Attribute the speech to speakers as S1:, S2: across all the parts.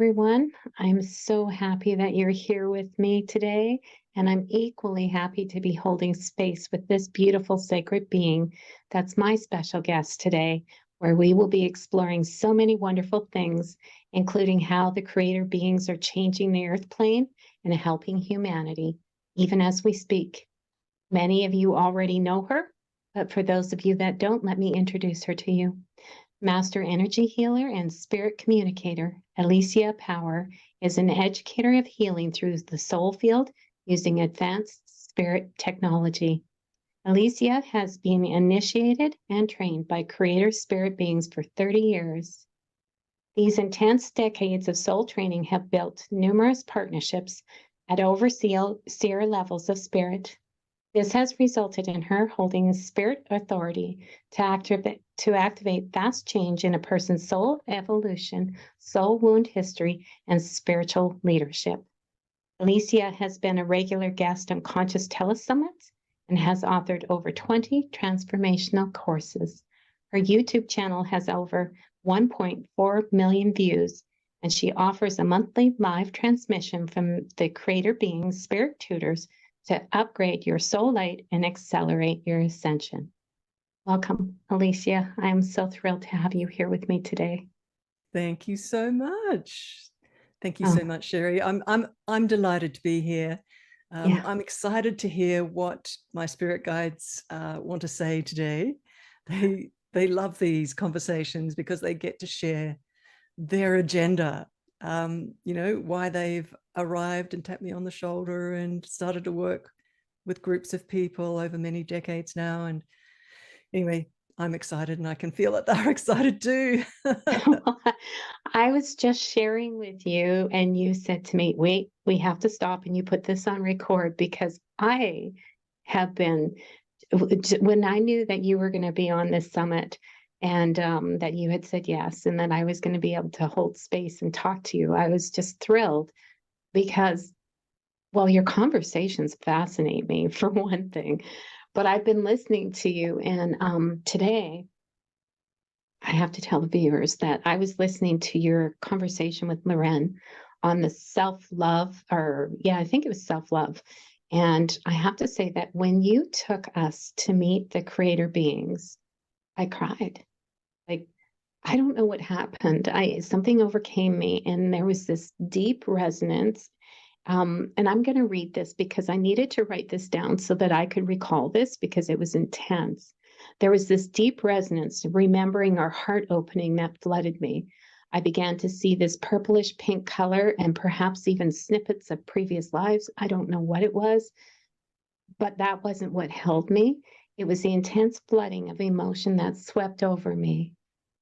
S1: everyone. I'm so happy that you're here with me today, and I'm equally happy to be holding space with this beautiful sacred being that's my special guest today, where we will be exploring so many wonderful things, including how the creator beings are changing the earth plane and helping humanity, even as we speak. Many of you already know her, but for those of you that don't, let me introduce her to you. Master energy healer and spirit communicator, Alicia Power is an educator of healing through the soul field using advanced spirit technology. Alicia has been initiated and trained by creator spirit beings for 30 years. These intense decades of soul training have built numerous partnerships at overseer levels of spirit. This has resulted in her holding a spirit authority to activate vast change in a person's soul evolution, soul wound history, and spiritual leadership. Alicia has been a regular guest on Conscious Telesummits and has authored over 20 transformational courses. Her YouTube channel has over 1.4 million views, and she offers a monthly live transmission from the Creator Beings Spirit Tutors to upgrade your soul light and accelerate your ascension. Welcome, Alicia. I am so thrilled to have you here with me today.
S2: Thank you so much. Thank you
S1: Oh,
S2: so much, Sherry. I'm delighted to be here.
S1: yeah.
S2: I'm excited to hear what my spirit guides want to say today. They love these conversations because they get to share their agenda. Why they've arrived and tapped me on the shoulder and started to work with groups of people over many decades now. And anyway, I'm excited, and I can feel that they're excited too.
S1: I was just sharing with you, and you said to me, wait, we have to stop and you put this on record because I have been, when I knew that you were going to be on this summit and that you had said yes, and that I was going to be able to hold space and talk to you, I was just thrilled because, well, your conversations fascinate me for one thing, but I've been listening to you, and today, I have to tell the viewers that I was listening to your conversation with Loren on the self-love, or yeah, I think it was self-love. And I have to say that when you took us to meet the creator beings, I cried. Like, I don't know what happened. Something overcame me, and there was this deep resonance. And I'm going to read this because I needed to write this down so that I could recall this because it was intense. There was this deep resonance, remembering our heart opening that flooded me. I began to see this purplish pink color and perhaps even snippets of previous lives. I don't know what it was, but that wasn't what held me. It was the intense flooding of emotion that swept over me.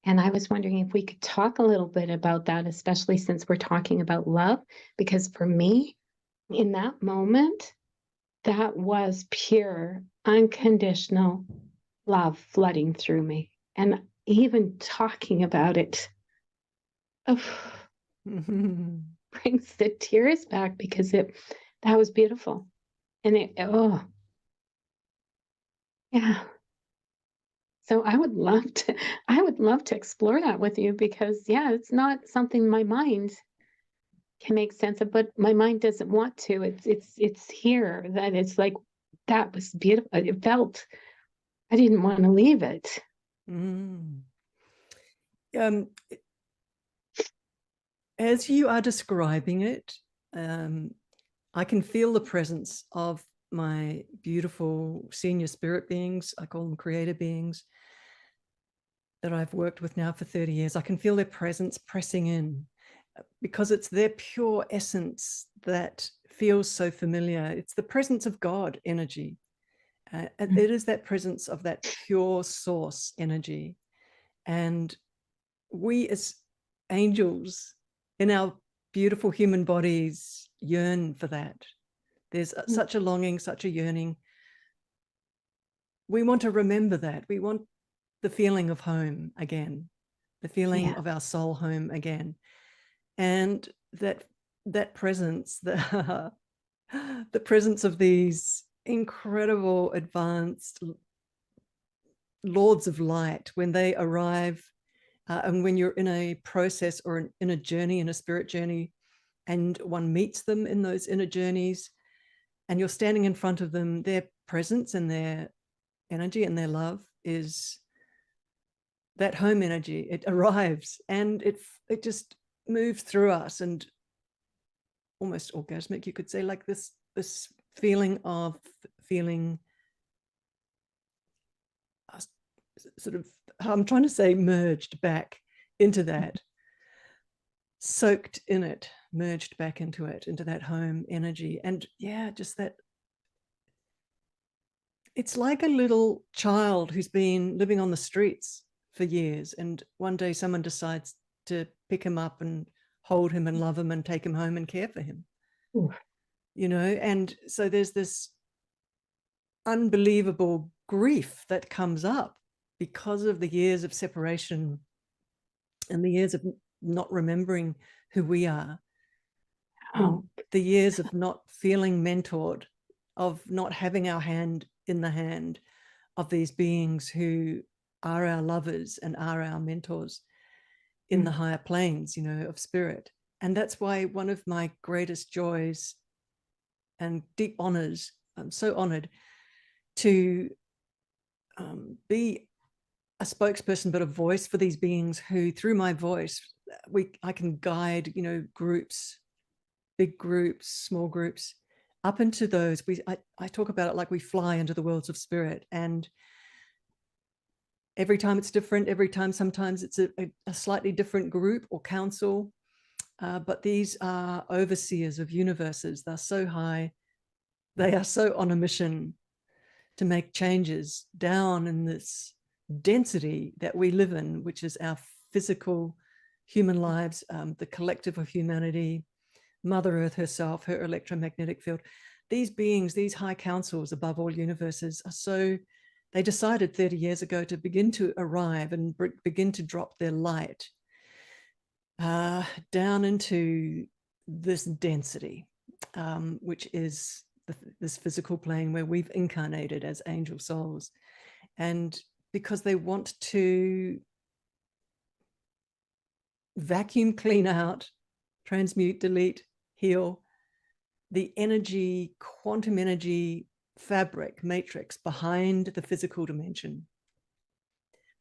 S1: And I was wondering if we could talk a little bit about that, especially since we're talking about love, because for me, in that moment, that was pure, unconditional love flooding through me. And even talking about it oh, brings the tears back because that was beautiful. And yeah. So I would love to explore that with you because yeah, it's not something my mind can make sense of, but my mind doesn't want to. It's here that it's like that was beautiful. It felt I didn't want to leave it.
S2: Mm. Um, as you are describing it, I can feel the presence of my beautiful senior spirit beings. I call them creator beings that I've worked with now for 30 years. I can feel their presence pressing in because it's their pure essence that feels so familiar. It's the presence of God energy. It is that presence of that pure source energy. And we as angels in our beautiful human bodies yearn for that. There's such a longing, such a yearning. We want to remember that. We want the feeling of home again, the feeling of our soul home again. And that presence, the presence of these incredible advanced lords of light, when they arrive And when you're in a process or in a journey, in a spirit journey, and one meets them in those inner journeys, and you're standing in front of them, their presence and their energy and their love is that home energy. It arrives and it just moves through us, and almost orgasmic, you could say, like this feeling of feeling sort of, I'm trying to say, merged back into that, soaked in it, merged back into it, into that home energy. And yeah, just that, it's like a little child who's been living on the streets for years, and one day someone decides to pick him up and hold him and love him and take him home and care for him.
S1: Ooh.
S2: You know, and so there's this unbelievable grief that comes up because of the years of separation and the years of not remembering who we are,
S1: Oh,
S2: the years of not feeling mentored, of not having our hand in the hand of these beings who are our lovers and are our mentors in the higher planes, you know, of spirit. And that's why one of my greatest joys and deep honors, I'm so honored to be a spokesperson, but a voice for these beings who, through my voice, I can guide, you know, groups, big groups, small groups, up into those. I talk about it like we fly into the worlds of spirit, and every time it's different. Every time, sometimes it's a slightly different group or council, but these are overseers of universes. They're so high, they are so on a mission to make changes down in this density that we live in, which is our physical human lives, the collective of humanity, Mother Earth herself, her electromagnetic field. These beings, these high councils above all universes, are so, they decided 30 years ago to begin to arrive and begin to drop their light down into this density, which is this physical plane where we've incarnated as angel souls. And because they want to vacuum clean out, transmute, delete, heal the energy, quantum energy fabric matrix behind the physical dimension,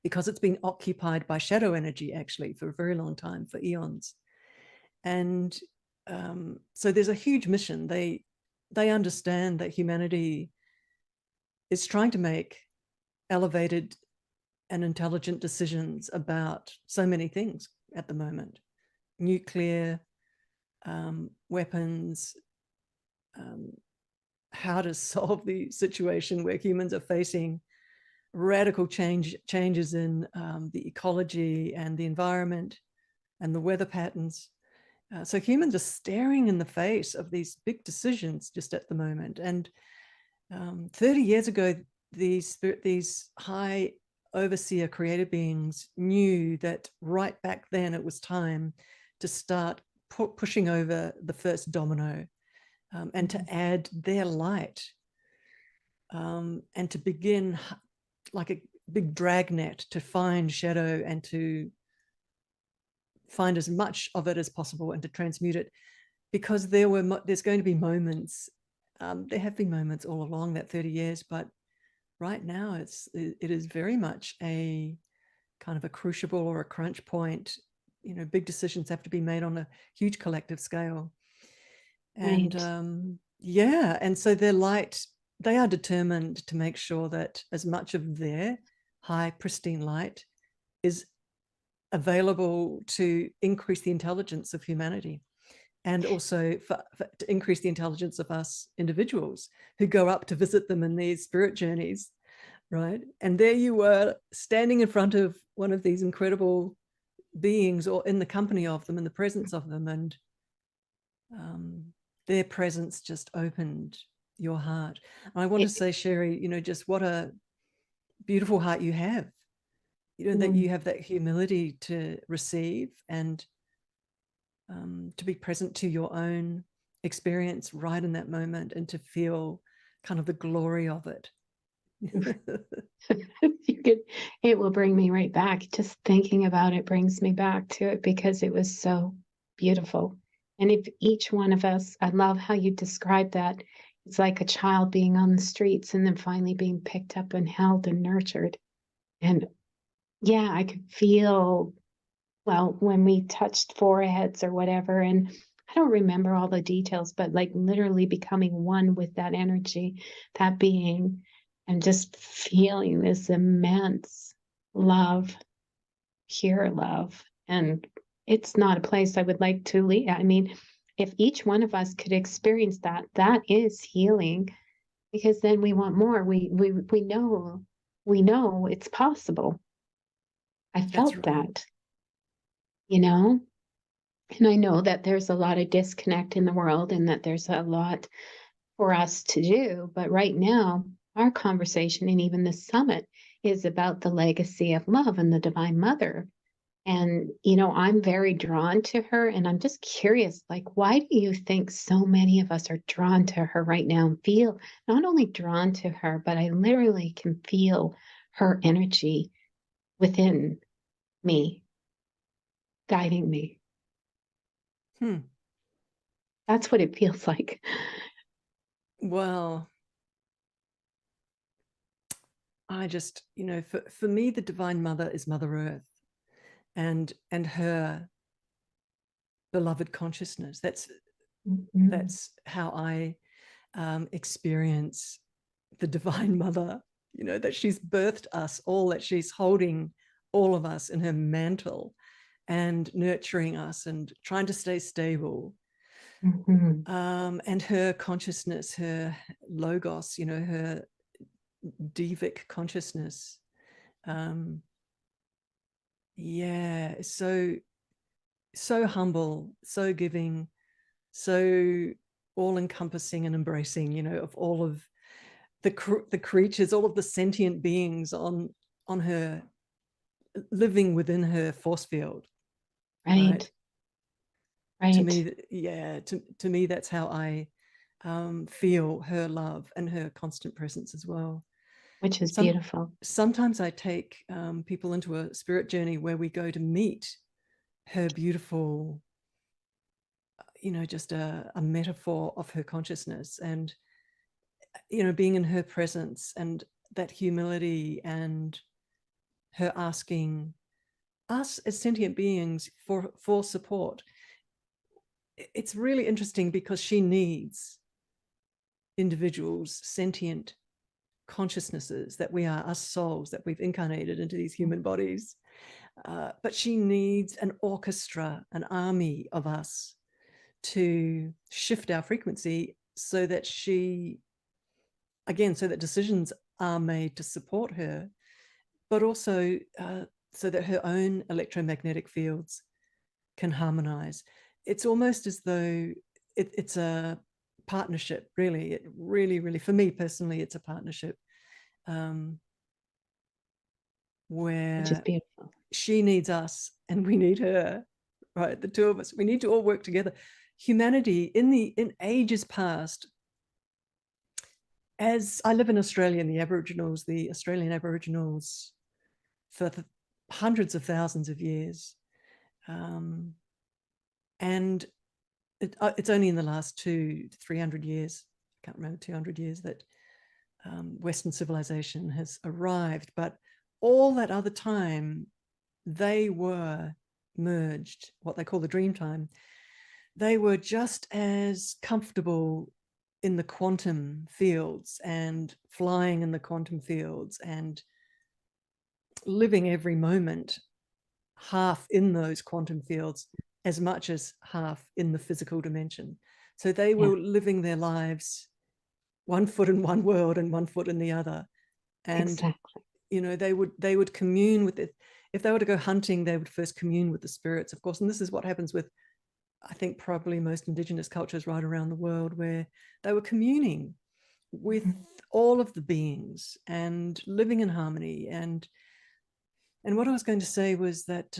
S2: because it's been occupied by shadow energy actually for a very long time, for eons. And so there's a huge mission. They understand that humanity is trying to make elevated and intelligent decisions about so many things at the moment: nuclear weapons, how to solve the situation where humans are facing radical changes in the ecology and the environment and the weather patterns. So humans are staring in the face of these big decisions just at the moment. And 30 years ago, these high overseer creator beings knew that right back then it was time to start pushing over the first domino, and to add their light, and to begin like a big dragnet to find shadow and to find as much of it as possible and to transmute it. Because there's going to be moments, there have been moments all along that 30 years, but right now it is very much a kind of a crucible or a crunch point. You know, big decisions have to be made on a huge collective scale. And
S1: right.
S2: yeah, and so their light, they are determined to make sure that as much of their high pristine light is available to increase the intelligence of humanity, and also to increase the intelligence of us individuals who go up to visit them in these spirit journeys, right? And there you were standing in front of one of these incredible beings, or in the company of them, in the presence of them, and their presence just opened your heart. And I want to say, Sherry, you know, just what a beautiful heart you have, you know, that you have that humility to receive and to be present to your own experience right in that moment, and to feel kind of the glory of it.
S1: You could, it will bring me right back. Just thinking about it brings me back to it because it was so beautiful. And if each one of us, I love how you described that. It's like a child being on the streets and then finally being picked up and held and nurtured. And yeah, I could feel, well, when we touched foreheads or whatever, and I don't remember all the details, but like literally becoming one with that energy, that being, and just feeling this immense love, pure love. And it's not a place I would like to leave. I mean, if each one of us could experience that, that is healing because then we want more. We know it's possible. I
S2: That's
S1: felt
S2: right.
S1: that, you know? And I know that there's a lot of disconnect in the world and that there's a lot for us to do. But right now, our conversation and even the summit is about the legacy of love and the Divine Mother. And, I'm very drawn to her. And I'm just curious, like, why do you think so many of us are drawn to her right now and feel not only drawn to her, but I literally can feel her energy within me, guiding me?
S2: Hmm.
S1: That's what it feels like.
S2: Well, I just, for me, the Divine Mother is Mother Earth and her beloved consciousness.
S1: Mhm.
S2: That's how I experience the Divine Mother, that she's birthed us all, that she's holding all of us in her mantle and nurturing us and trying to stay stable.
S1: Mhm.
S2: And her consciousness, her logos, her divic consciousness. Yeah, so humble, so giving, so all-encompassing and embracing, of all of the creatures, all of the sentient beings on her, living within her force field, right?
S1: Right,
S2: To
S1: right,
S2: me, yeah, to me, that's how I feel her love and her constant presence as well.
S1: which is
S2: Some
S1: beautiful.
S2: sometimes I take people into a spirit journey where we go to meet her beautiful, just a metaphor of her consciousness, and being in her presence and that humility and her asking us as sentient beings for support. It's really interesting because she needs individuals, sentient consciousnesses that we are, us souls that we've incarnated into these human bodies. But she needs an orchestra, an army of us to shift our frequency so that so that decisions are made to support her, but also so that her own electromagnetic fields can harmonize. It's almost as though it's a partnership, really. It really, really, for me personally, it's a partnership um,
S1: Which is
S2: where
S1: beautiful.
S2: she needs us and we need her, right? The two of us, we need to all work together. Humanity in ages past, as I live in Australia, and the Australian Aboriginals, for hundreds of thousands of years, um, and it's only in the last 200-300 years, I can't remember, 200 years, that Western civilization has arrived. But all that other time, they were merged, what they call the dream time. They were just as comfortable in the quantum fields and flying in the quantum fields and living every moment half in those quantum fields as much as half in the physical dimension. So they
S1: Yeah,
S2: were living their lives one foot in one world and one foot in the other. And
S1: exactly.
S2: they would commune with it. If they were to go hunting, they would first commune with the spirits, of course. And this is what happens with, I think, probably most indigenous cultures right around the world, where they were communing with
S1: Mhm.
S2: all of the beings and living in harmony. And what I was going to say was that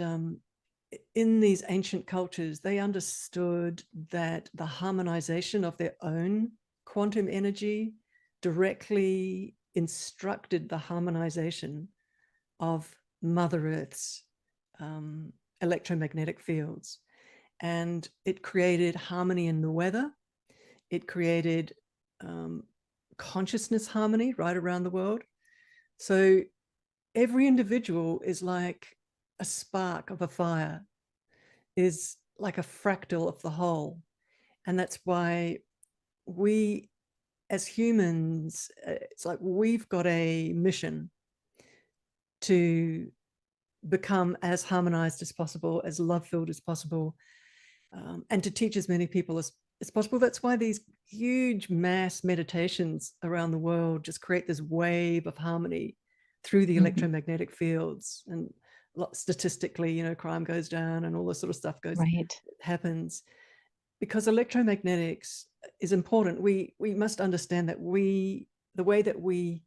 S2: in these ancient cultures, they understood that the harmonization of their own quantum energy directly instructed the harmonization of Mother Earth's electromagnetic fields. And it created harmony in the weather. It created consciousness harmony right around the world. So every individual is like a spark of a fire, is like a fractal of the whole. And that's why we as humans, it's like we've got a mission to become as harmonized as possible, as love-filled as possible, and to teach as many people as possible. That's why these huge mass meditations around the world just create this wave of harmony through the electromagnetic fields. And statistically, you know, crime goes down and all this sort of stuff happens because electromagnetics is important. We must understand that the way that we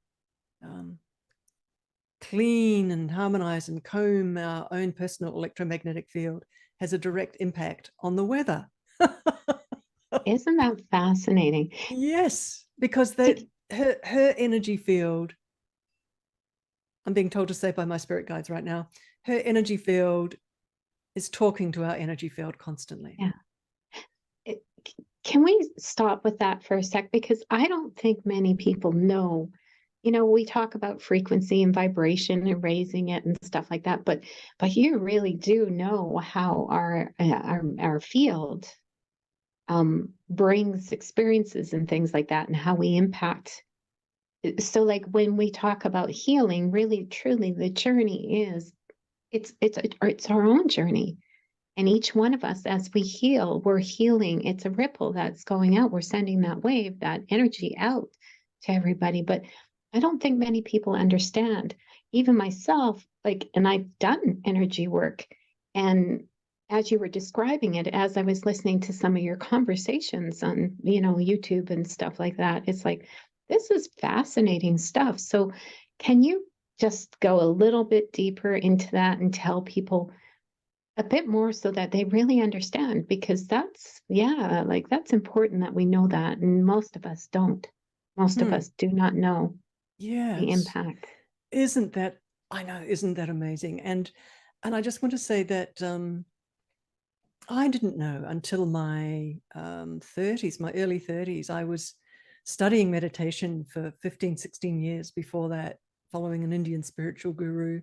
S2: clean and harmonize and comb our own personal electromagnetic field has a direct impact on the weather.
S1: Isn't that fascinating?
S2: Yes, because her energy field, I'm being told to say by my spirit guides right now, her energy field is talking to our energy field constantly.
S1: Yeah. Can we stop with that for a sec? Because I don't think many people know. You know, we talk about frequency and vibration and raising it and stuff like that, but you really do know how our field brings experiences and things like that, and how we impact. So, like when we talk about healing, really, truly, the journey is it's our own journey. And each one of us, as we heal, we're healing. It's a ripple that's going out. We're sending that wave, that energy out to everybody. But I don't think many people understand, even myself, like, and I've done energy work. And as you were describing it, as I was listening to some of your conversations on, you know, YouTube and stuff like that, it's like, this is fascinating stuff. So can you just go a little bit deeper into that and tell people a bit more so that they really understand? Because that's, yeah, like that's important that we know that. And most of us don't. Most of us do not know the impact.
S2: Isn't that, I know, isn't that amazing? And I just want to say that I didn't know until my 30s, my early 30s. I was studying meditation for 15, 16 years before that, following an Indian spiritual guru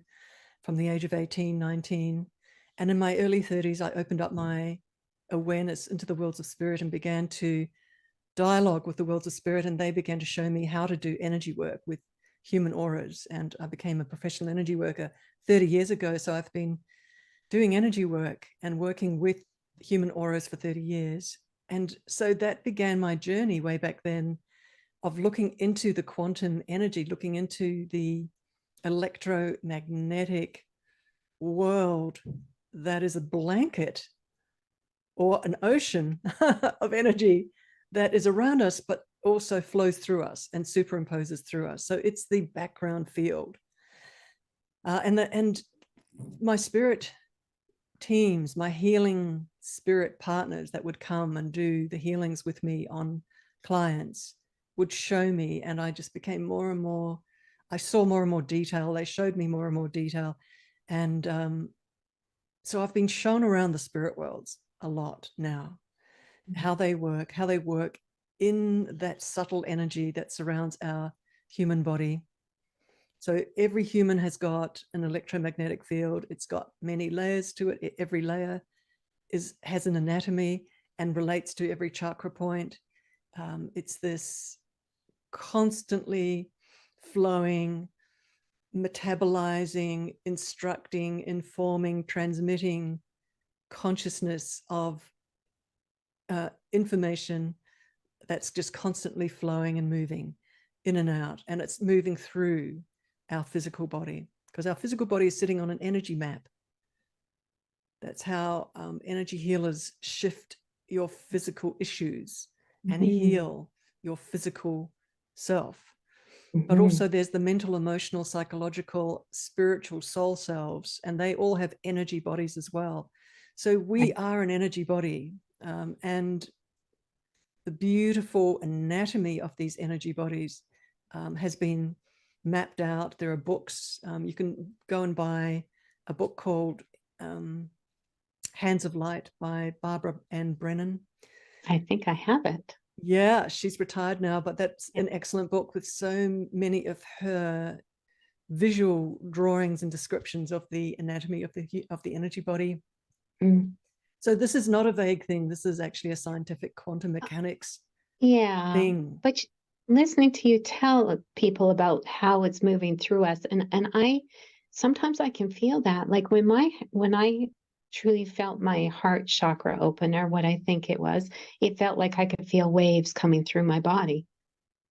S2: from the age of 18, 19. And in my early 30s, I opened up my awareness into the worlds of spirit and began to dialogue with the worlds of spirit. And they began to show me how to do energy work with human auras. And I became a professional energy worker 30 years ago. So I've been doing energy work and working with human auras for 30 years. And so that began my journey way back then of looking into the quantum energy, looking into the electromagnetic world that is a blanket or an ocean of energy that is around us, but also flows through us and superimposes through us. So it's the background field. And my spirit teams, my healing spirit partners that would come and do the healings with me on clients would show me, and I just became more and more, I saw more and more detail. They showed me more and more detail. And so I've been shown around the spirit worlds a lot now, how they work in that subtle energy that surrounds our human body. So every human has got an electromagnetic field. It's got many layers to it. Every layer has an anatomy and relates to every chakra point. It's this constantly flowing, metabolizing, instructing, informing, transmitting consciousness of information that's just constantly flowing and moving in and out. And it's moving through our physical body, because our physical body is sitting on an energy map. That's how energy healers shift your physical issues and heal your physical self. But also there's the mental, emotional, psychological, spiritual soul selves, and they all have energy bodies as well. So we are an energy body, and the beautiful anatomy of these energy bodies has been mapped out. There are books. You can go and buy a book called Hands of Light by Barbara Ann Brennan.
S1: I think I have it.
S2: Yeah, she's retired now, but that's
S1: Yeah.
S2: an excellent book with so many of her visual drawings and descriptions of the anatomy of the energy body.
S1: Mm.
S2: So this is not a vague thing. This is actually a scientific quantum mechanics
S1: Yeah,
S2: thing.
S1: but listening to you tell people about how it's moving through us, and I sometimes I can feel that, like when I truly felt my heart chakra open, or what I think it felt like I could feel waves coming through my body,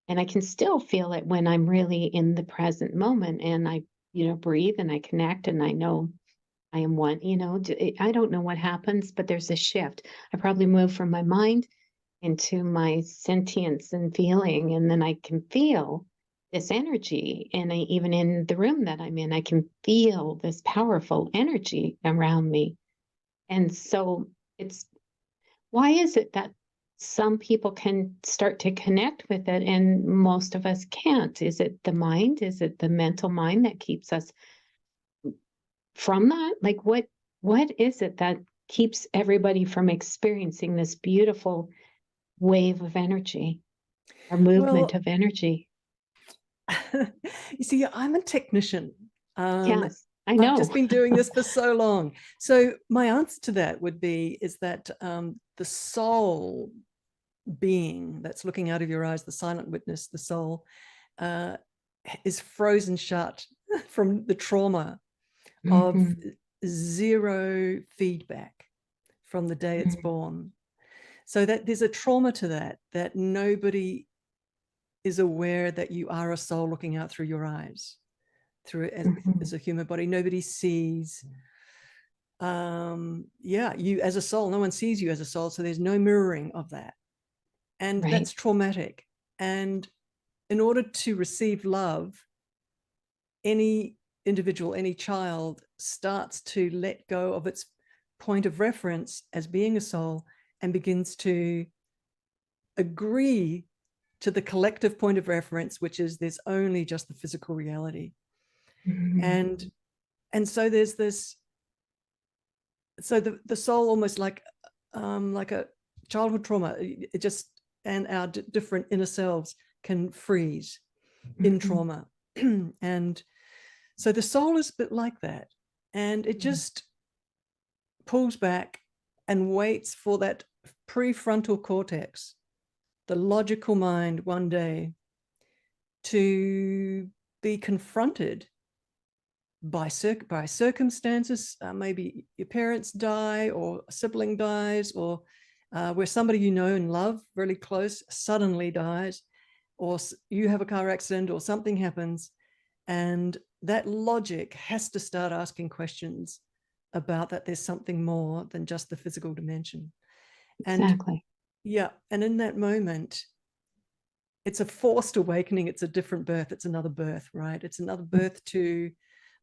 S1: and I can still feel it when I'm really in the present moment, and I, breathe and I connect, and I know I am one. I don't know what happens, but there's a shift. I probably move from my mind into my sentience and feeling, and then I can feel this energy. And even in the room that I'm in, I can feel this powerful energy around me. And so it's why is it that some people can start to connect with it and most of us can't? Is it the mind? Is it the mental mind that keeps us from that? Like what is it that keeps everybody from experiencing this beautiful wave of energy or movement
S2: Well,
S1: of energy?
S2: you see, I'm a technician.
S1: Yes, I
S2: I've just
S1: know.
S2: been doing this for so long. So my answer to that would be is that the soul being that's looking out of your eyes, the silent witness, the soul, uh, is frozen shut from the trauma of
S1: Mhm,
S2: zero feedback from the day it's
S1: mhm,
S2: born. So that there's a trauma to that nobody is aware that you are a soul looking out through your eyes, through as
S1: mhm.
S2: a human body. Nobody sees you as a soul. No one sees you as a soul, so there's no mirroring of that, and
S1: Right.
S2: that's traumatic. And in order to receive love, any individual, any child starts to let go of its point of reference as being a soul and begins to agree to the collective point of reference, which is there's only just the physical reality.
S1: Mhm,
S2: And so there's this, so the soul almost like a childhood trauma, it just, and our different inner selves can freeze in
S1: mhm,
S2: trauma. And so the soul is a bit like that, and it
S1: mhm,
S2: just pulls back and waits for that prefrontal cortex, the logical mind, one day to be confronted by circumstances. Maybe your parents die, or a sibling dies, or where somebody you know and love really close suddenly dies, or you have a car accident or something happens, and that logic has to start asking questions about that there's something more than just the physical dimension. And
S1: exactly.
S2: yeah, and in that moment, it's a forced awakening. It's a different birth. It's another birth, right? It's another birth to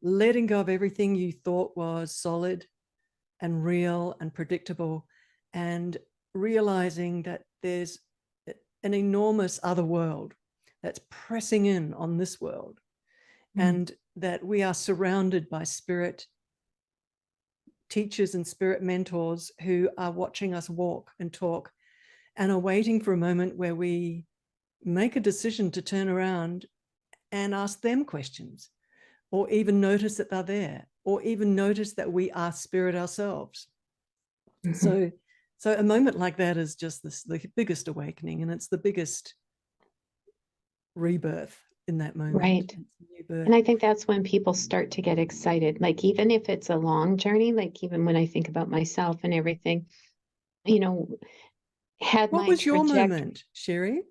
S2: letting go of everything you thought was solid and real and predictable, and realizing that there's an enormous other world that's pressing in on this world,
S1: Mm,
S2: and that we are surrounded by spirit teachers and spirit mentors who are watching us walk and talk, and are waiting for a moment where we make a decision to turn around and ask them questions, or even notice that they're there, or even notice that we are spirit ourselves.
S1: mhm.
S2: So a moment like that is just the biggest awakening, and it's the biggest rebirth in that moment.
S1: Right.
S2: It's a new birth.
S1: And I think that's when people start to get excited. Like, even if it's a long journey, like, even when I think about myself and everything, you know, had
S2: What
S1: my
S2: was your
S1: trajectory,
S2: moment, Sherry?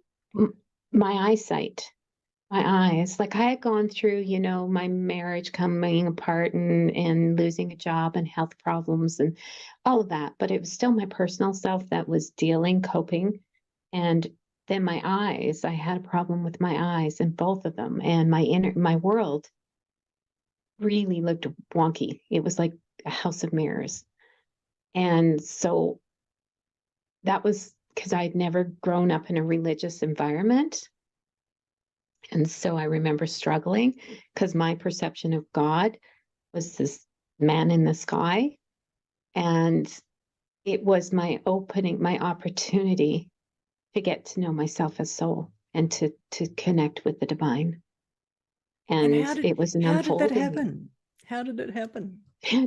S1: my eyesight, my eyes, like I had gone through, my marriage coming apart, and losing a job and health problems and all of that. But it was still my personal self that was dealing, coping. And then my eyes, I had a problem with my eyes, and both of them. And my world really looked wonky. It was like a house of mirrors. And so that was because I'd never grown up in a religious environment. And so I remember struggling because my perception of God was this man in the sky. And it was my opening, my opportunity to get to know myself as soul and to connect with the divine.
S2: And
S1: And it was an
S2: how did that
S1: unfolding.
S2: happen? How did it happen?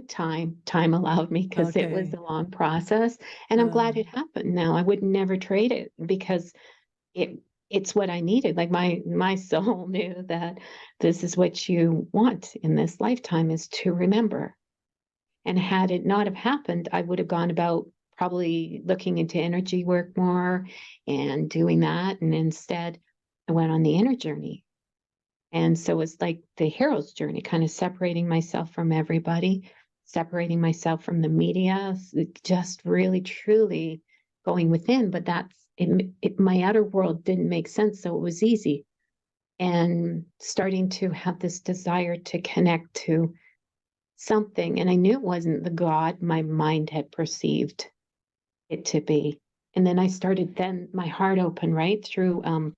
S1: Time allowed me because it was
S2: Okay.
S1: a long process. And I'm glad it happened now. I would never trade it because it it's what I needed. Like my soul knew that this is what you want in this lifetime, is to remember. And had it not have happened, I would have gone about probably looking into energy work more and doing that. And instead, I went on the inner journey. And so it's like the hero's journey, kind of separating myself from everybody, separating myself from the media, just really truly going within. But my outer world didn't make sense. So it was easy. And starting to have this desire to connect to something. And I knew it wasn't the God my mind had perceived it to be. And then I started, then my heart opened right through.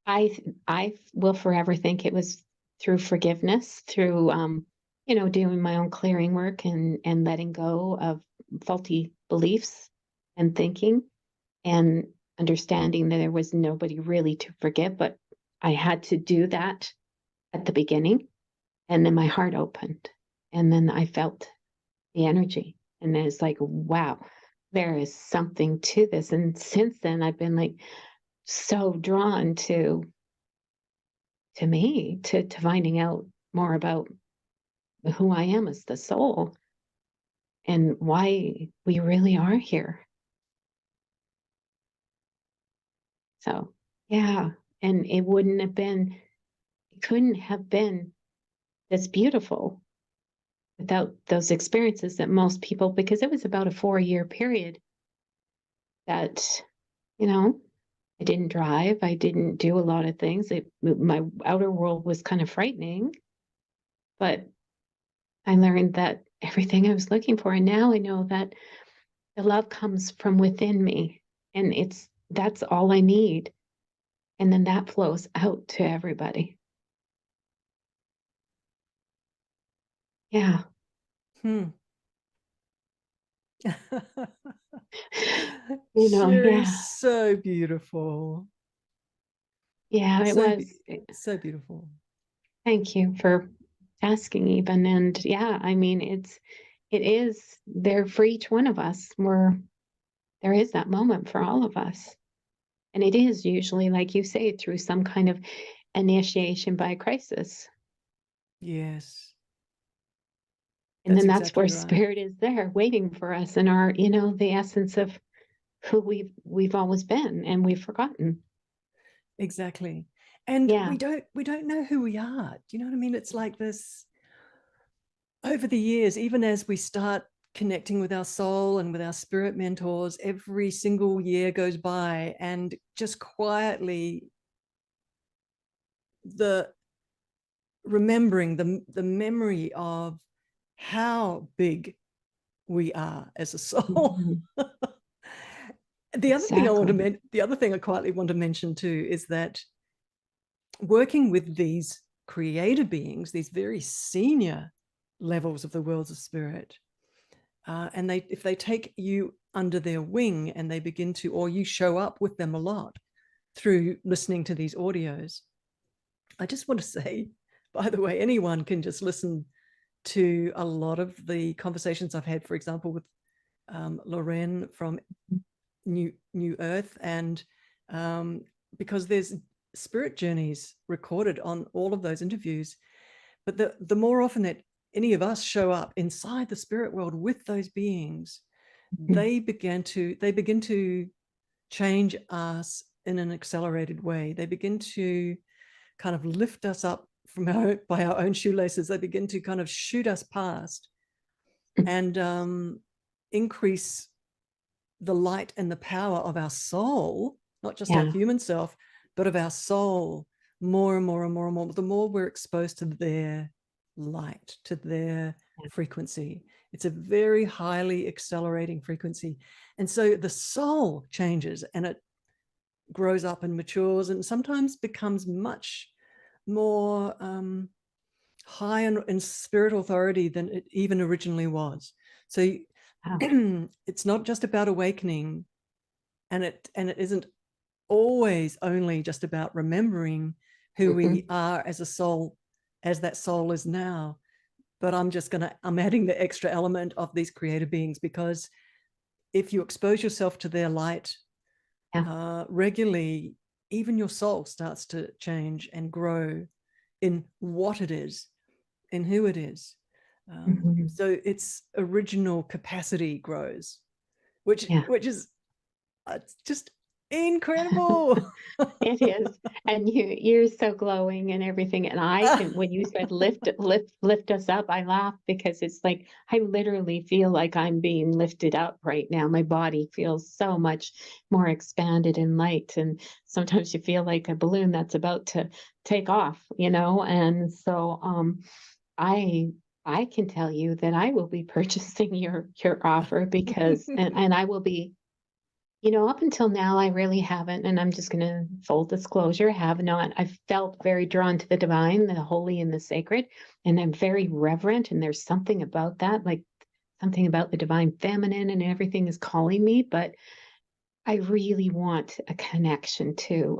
S1: I will forever think it was through forgiveness, through doing my own clearing work and letting go of faulty beliefs and thinking and understanding that there was nobody really to forgive, but I had to do that at the beginning. And then my heart opened. And then I felt the energy. And it's like, wow, there is something to this. And since then, I've been like so drawn to me, to finding out more about who I am as the soul and why we really are here. So, yeah. And it couldn't have been this beautiful without those experiences that most people, because it was about a 4-year period that, you know, I didn't drive. I didn't do a lot of things. My outer world was kind of frightening, but I learned that everything I was looking for. And now I know that the love comes from within me, and that's all I need. And then that flows out to everybody. Yeah.
S2: Hmm.
S1: Yeah.
S2: Sherry, so beautiful.
S1: Yeah, it
S2: So,
S1: was.
S2: so beautiful.
S1: Thank you for asking even. And yeah, I mean, it is there for each one of us where there is that moment for all of us. And it is usually, like you say, through some kind of initiation by crisis.
S2: Yes,
S1: And
S2: that's
S1: then that's where
S2: exactly right.
S1: spirit is there waiting for us and our, the essence of who we've always been and we've forgotten.
S2: Exactly. And
S1: Yeah.
S2: we don't know who we are. Do you know what I mean? It's like this over the years, even as we start connecting with our soul and with our spirit mentors, every single year goes by and just quietly the remembering the memory of how big we are as a soul.
S1: Mhm.
S2: The
S1: Exactly.
S2: other thing I quietly want to mention too is that working with these creator beings, these very senior levels of the worlds of spirit, and if they take you under their wing and they begin to, or you show up with them a lot through listening to these audios, I just want to say, by the way, anyone can just listen to a lot of the conversations I've had, for example, with Lorraine from New Earth, and because there's spirit journeys recorded on all of those interviews. But the more often that any of us show up inside the spirit world with those beings,
S1: Mhm.
S2: they begin to change us in an accelerated way. They begin to kind of lift us up by our own shoelaces. They begin to kind of shoot us past and increase the light and the power of our soul, not just our
S1: Yeah.
S2: human self, but of our soul more and more and more and more. The more we're exposed to their light, to their frequency. It's a very highly accelerating frequency. And so the soul changes, and grows up and matures and sometimes becomes much more high in spirit authority than it even originally was. So
S1: Wow.
S2: it's not just about awakening, and it isn't always only just about remembering who we are as a soul, as that soul is now. But I'm adding the extra element of these creator beings, because if you expose yourself to their light regularly, even your soul starts to change and grow in what it is, in who it is. So its original capacity grows, which is just incredible.
S1: It is. And you're so glowing and everything. And I can, when you said lift us up, I laugh because it's like I literally feel like I'm being lifted up right now. My body feels so much more expanded and light. And sometimes you feel like a balloon that's about to take off, you know? And so I I can tell you that I will be purchasing your offer because and I will be, you know, up until now, I really haven't, and I'm just going to full disclosure, have not. I've felt very drawn to the divine, the holy, and the sacred, and I'm very reverent. And there's something about that, like something about the divine feminine, and everything is calling me. But I really want a connection to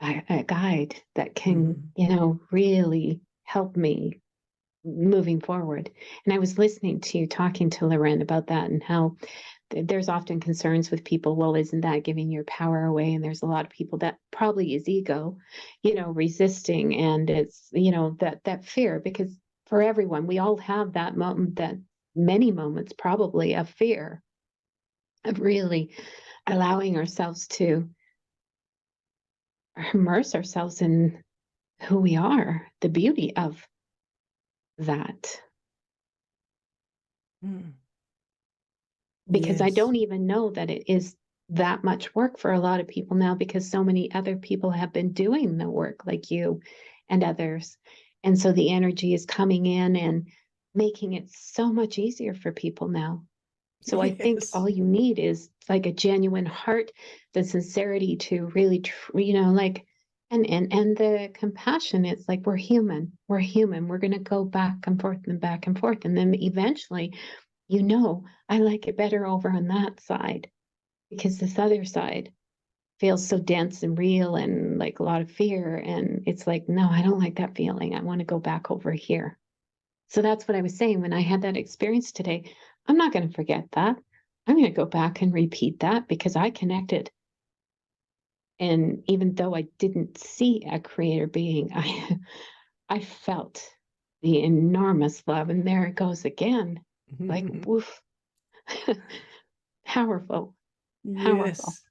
S1: a guide that can, you know, really help me moving forward. And I was listening to you talking to Loren about that and how there's often concerns with people, well, isn't that giving your power away? And there's a lot of people that probably is ego, you know, resisting. And it's, you know, that fear, because for everyone, we all have that moment, that many moments probably of fear, of really allowing ourselves to immerse ourselves in who we are, the beauty of that. Because I
S2: Yes.
S1: don't even know that it is that much work for a lot of people now, because so many other people have been doing the work like you and others. And so the energy is coming in and making it so much easier for people now. So I think
S2: Yes.
S1: all you need is like a genuine heart, the sincerity to really, you know, like, and the compassion. It's like we're human. We're human. We're going to go back and forth and back and forth, and then eventually, you know, I like it better over on that side, because this other side feels so dense and real and like a lot of fear. And it's like, no, I don't like that feeling. I want to go back over here. So that's what I was saying when I had that experience today. I'm not going to forget that. I'm going to go back and repeat that because I connected. And even though I didn't see a creator being, I felt the enormous love. And there it goes again. Like, woof. Powerful, powerful.
S2: Yes.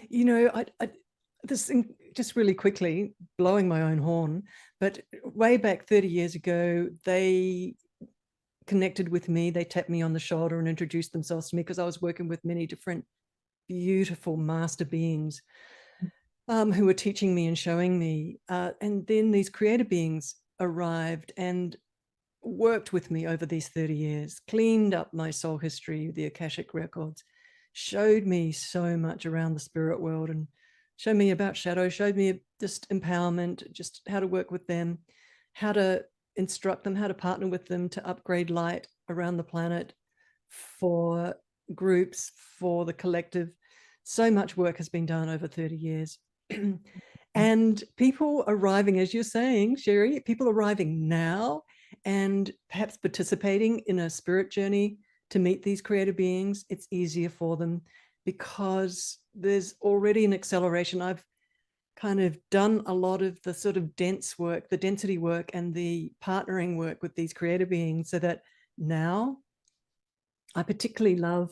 S2: You know, this thing, just really quickly, blowing my own horn, but way back 30 years ago, they connected with me. They tapped me on the shoulder and introduced themselves to me, because I was working with many different beautiful master beings who were teaching me and showing me. And then these creator beings arrived and worked with me over these 30 years, cleaned up my soul history, the Akashic records, showed me so much around the spirit world, and showed me about shadow, showed me just empowerment, just how to work with them, how to instruct them, how to partner with them to upgrade light around the planet for groups, for the collective. So much work has been done over 30 years. And people arriving, as you're saying, Sherry, people arriving now and perhaps participating in a spirit journey to meet these creator beings, it's easier for them because there's already an acceleration. I've kind of done a lot of the sort of dense work, the density work, and the partnering work with these creator beings, so that now I particularly love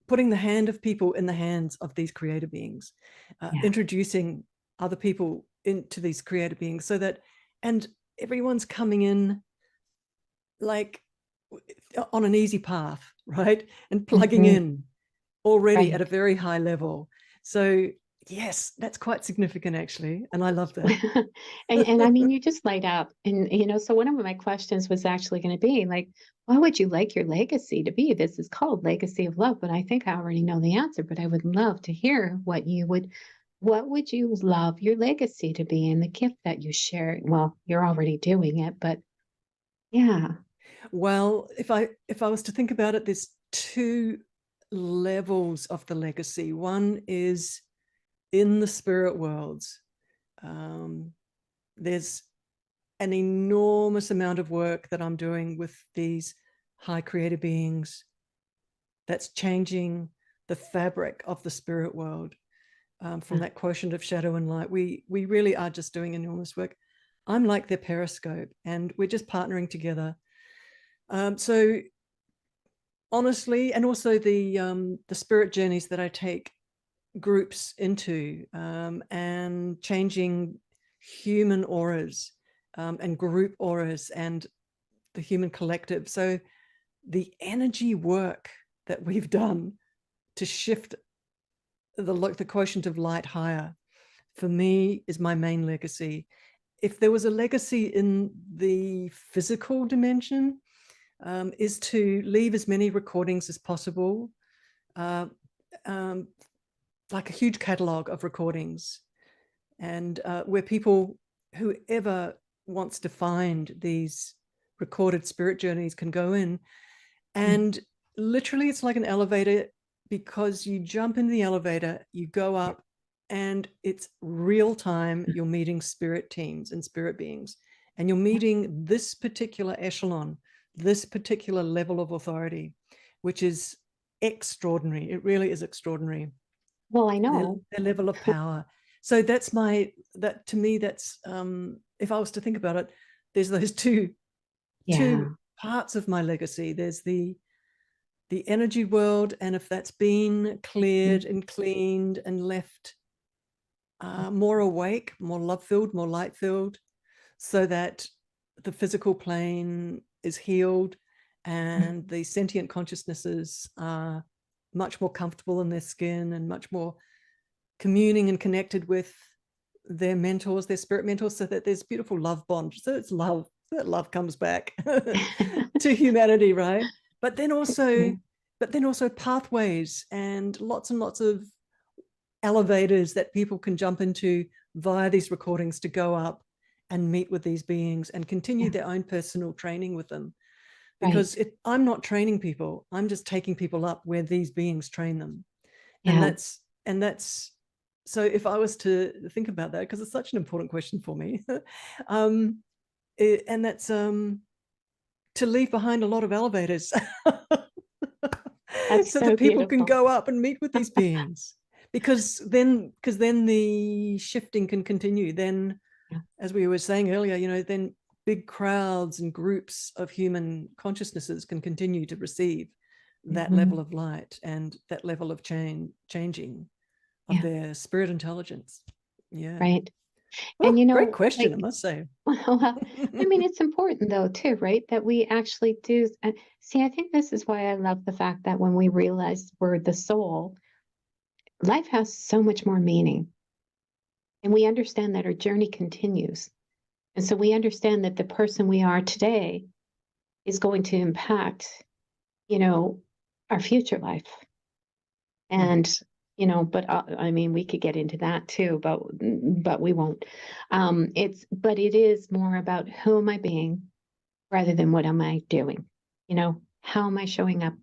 S2: putting the hand of people in the hands of these creator beings,
S1: Yeah.
S2: introducing other people into these creator beings, so that, and everyone's coming in like on an easy path, right? And plugging
S1: Mhm.
S2: in already at
S1: Right.
S2: a very high level. So Yes, that's quite significant actually. And I love that.
S1: And I mean, you just light up. And, so one of my questions was actually going to be like, what would you like your legacy to be? This is called Legacy of Love, but I think I already know the answer, but I would love to hear what would you love your legacy to be and the gift that you share? Well, you're already doing it, but yeah.
S2: Well, if I was to think about it, there's two levels of the legacy. One is in the spirit worlds. There's an enormous amount of work that I'm doing with these high creator beings that's changing the fabric of the spirit world, from that quotient of shadow and light. We really are just doing enormous work. I'm like their periscope, and we're just partnering together. So honestly, and also the spirit journeys that I take groups into, and changing human auras, and group auras and the human collective. So the energy work that we've done to shift the quotient of light higher, for me, is my main legacy. If there was a legacy in the physical dimension, is to leave as many recordings as possible, uh, um, like a huge catalog of recordings, and where people, whoever wants to find these recorded spirit journeys, can go in. And literally it's like an elevator, because you jump in the elevator, you go up, and it's real time. You're meeting spirit teams and spirit beings, and you're meeting this particular echelon, this particular level of authority, which is extraordinary. It really is extraordinary.
S1: Well, I know.
S2: Their level of power. So that to me, that's, if I was to think about it, there's those two
S1: Yeah.
S2: parts of my legacy. There's the energy world, and if that's been cleared and cleaned and left more awake, more love filled, more light filled, so that the physical plane is healed and the sentient consciousnesses are much more comfortable in their skin and much more communing and connected with their mentors, their spirit mentors, so that there's beautiful love bond. So it's love, that love comes back to humanity, right? But then also, pathways and lots of elevators that people can jump into via these recordings to go up and meet with these beings and continue their own personal training with them. Because
S1: Right.
S2: I'm not training people, I'm just taking people up where these beings train them. And
S1: Yeah.
S2: that's so if I was to think about that, because it's such an important question for me, and that's to leave behind a lot of elevators
S1: That's
S2: so
S1: so
S2: that people can
S1: beautiful.
S2: go up and meet with these beings, because then the shifting can continue. Then,
S1: Yeah.
S2: as we were saying earlier, then big crowds and groups of human consciousnesses can continue to receive that level
S1: Mhm.
S2: of light and that level of changing of
S1: Yeah.
S2: their spirit intelligence. Yeah.
S1: Right. And
S2: Oh, great question, I
S1: like,
S2: must say.
S1: well, I mean, it's important though, too, right? That we actually do. See, I think this is why I love the fact that when we realize we're the soul, life has so much more meaning. And we understand that our journey continues. And so we understand that the person we are today is going to impact, you know, our future life. And, but I mean, we could get into that too, but we won't. But it is more about who am I being rather than what am I doing? How am I showing up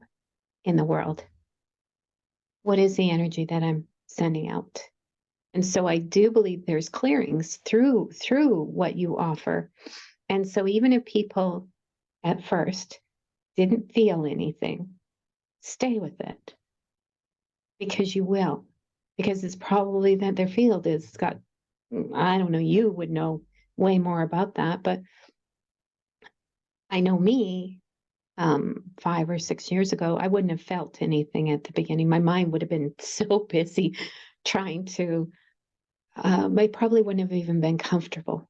S1: in the world? What is the energy that I'm sending out? And so I do believe there's clearings through what you offer. And so even if people at first didn't feel anything, stay with it because you will. Because it's probably that their field is got, I don't know, you would know way more about that, but I know me, 5 or 6 years ago, I wouldn't have felt anything at the beginning. My mind would have been so busy trying to, I probably wouldn't have even been comfortable,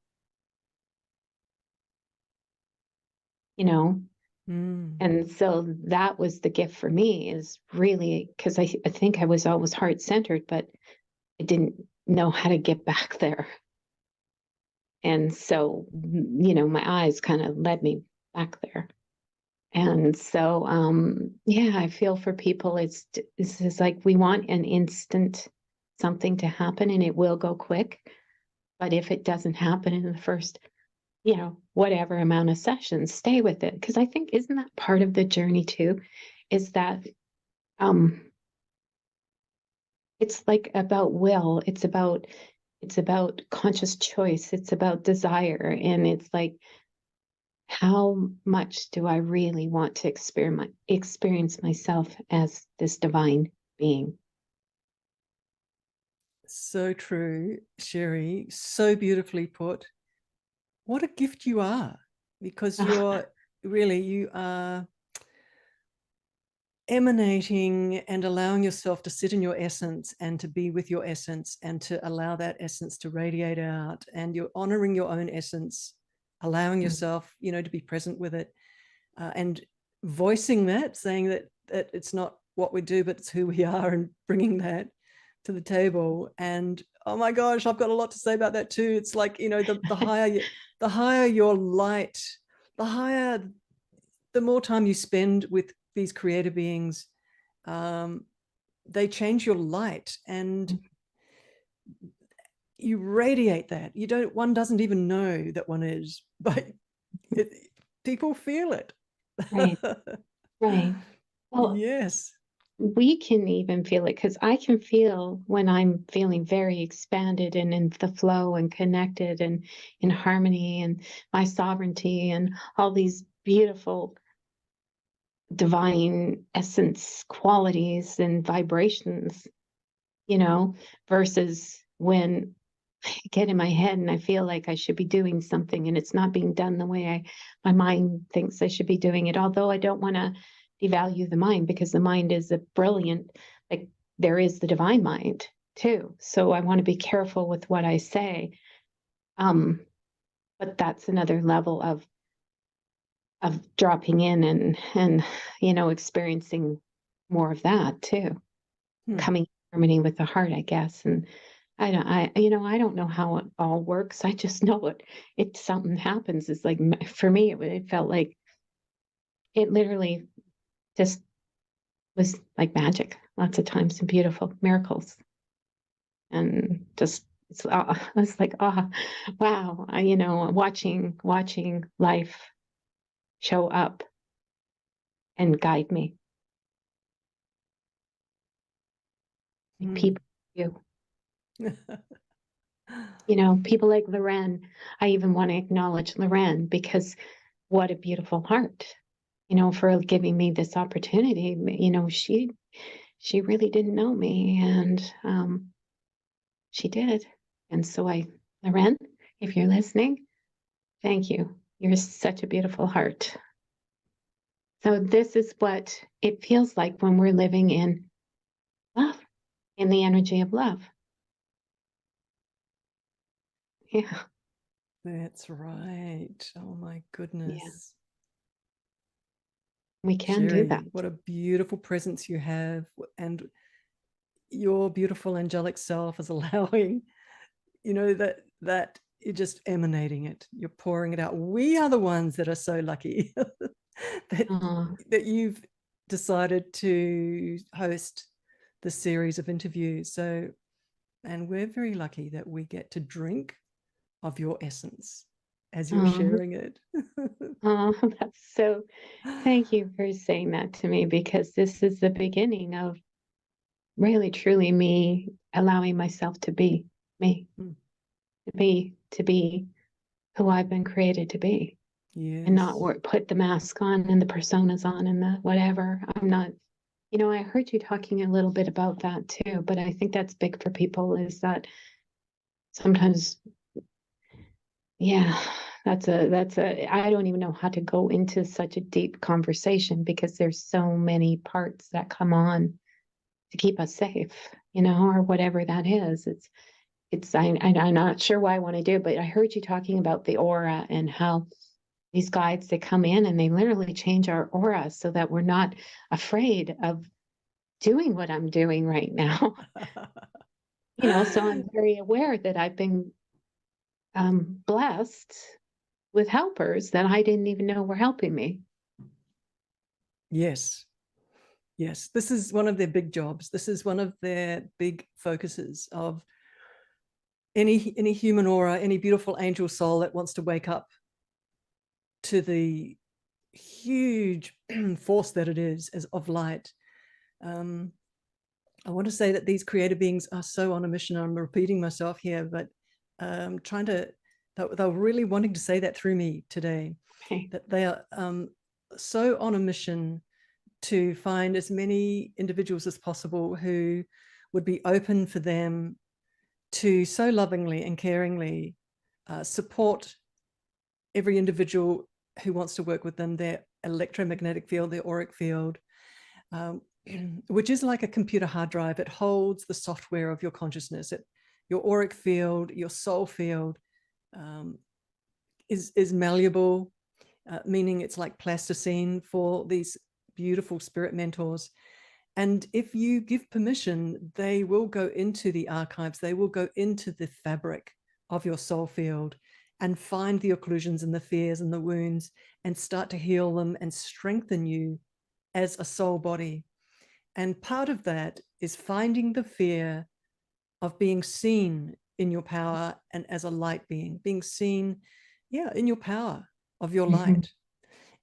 S1: you know?
S2: Mm.
S1: And so that was the gift for me is really because I think I was always heart centered, but I didn't know how to get back there. And so, my eyes kind of led me back there. And so, yeah, I feel for people. It's like we want an instant something to happen and it will go quick. But if it doesn't happen in the first, whatever amount of sessions, stay with it. Because I think, isn't that part of the journey too? Is that um it's like about will. It's about conscious choice. It's about desire. And it's like, how much do I really want to experience myself as this divine being?
S2: So true, Sherry. So beautifully put. What a gift you are, because
S1: Oh,
S2: you are emanating and allowing yourself to sit in your essence and to be with your essence and to allow that essence to radiate out. And you're honoring your own essence, allowing yourself, to be present with it, and voicing that, saying that it's not what we do, but it's who we are, and bringing that to the table. And oh my gosh, I've got a lot to say about that too. It's like, the higher your light, the more time you spend with these creator beings, they change your light, and you radiate that. One doesn't even know that one is, but it, people feel it.
S1: right, right. Well,
S2: Yes.
S1: we can even feel it because I can feel when I'm feeling very expanded and in the flow and connected and in harmony and my sovereignty and all these beautiful divine essence qualities and vibrations, versus when I get in my head and I feel like I should be doing something and it's not being done the way my mind thinks I should be doing it. Although I don't want to devalue the mind, because the mind is a brilliant, like, there is the divine mind too. So I want to be careful with what I say. But that's another level of dropping in and experiencing more of that too, coming in harmony with the heart, I guess. And I don't know how it all works. I just know it something happens. It's like, for me, it felt like it literally just was like magic lots of times, and beautiful miracles. And just, I was like, oh, wow. Watching life show up and guide me. Like people, you, people like Loren. I even want to acknowledge Loren, because what a beautiful heart, for giving me this opportunity. She really didn't know me, and she did. And so Loren, if you're listening, thank you. You're such a beautiful heart. So this is what it feels like when we're living in love, in the energy of love. Yeah.
S2: That's right. Oh my
S1: Yeah.
S2: goodness.
S1: We can do that.
S2: Sherry, what a beautiful presence you have. And your beautiful angelic self is allowing, that you're just emanating it. You're pouring it out. We are the ones that are so lucky that
S1: Uh,
S2: that you've decided to host the series of interviews. So, and we're very lucky that we get to drink of your essence as you're
S1: uh,
S2: sharing it.
S1: that's so, thank you for saying that to me, because this is the beginning of really truly me allowing myself to be me, to be who I've been created to be, and not
S2: Yes.
S1: put the mask on and the personas on and the whatever. I'm not, I heard you talking a little bit about that too, but I think that's big for people, is that sometimes, yeah, I don't even know how to go into such a deep conversation, because there's so many parts that come on to keep us safe, or whatever that is. I'm not sure why I want to do it, but I heard you talking about the aura and how these guides, they come in and they literally change our aura so that we're not afraid of doing what I'm doing right now. So I'm very aware that I've been blessed with helpers that I didn't even know were helping me.
S2: Yes. Yes. This is one of their big jobs. This is one of their big focuses of any human aura, any beautiful angel soul that wants to wake up to the huge force that it is as of light. I want to say that these creator beings are so on a mission. I'm repeating myself here, but they're really wanting to say that through me today,
S1: Okay.
S2: that they are so on a mission to find as many individuals as possible who would be open for them to so lovingly and caringly support every individual who wants to work with them, their electromagnetic field, their auric field, which is like a computer hard drive. It holds the software of your consciousness. Your auric field, your soul field is malleable, meaning it's like plasticine for these beautiful spirit mentors. And if you give permission, they will go into the archives, they will go into the fabric of your soul field and find the occlusions and the fears and the wounds and start to heal them and strengthen you as a soul body. And part of that is finding the fear of being seen in your power and as a light being seen, in your power of your light.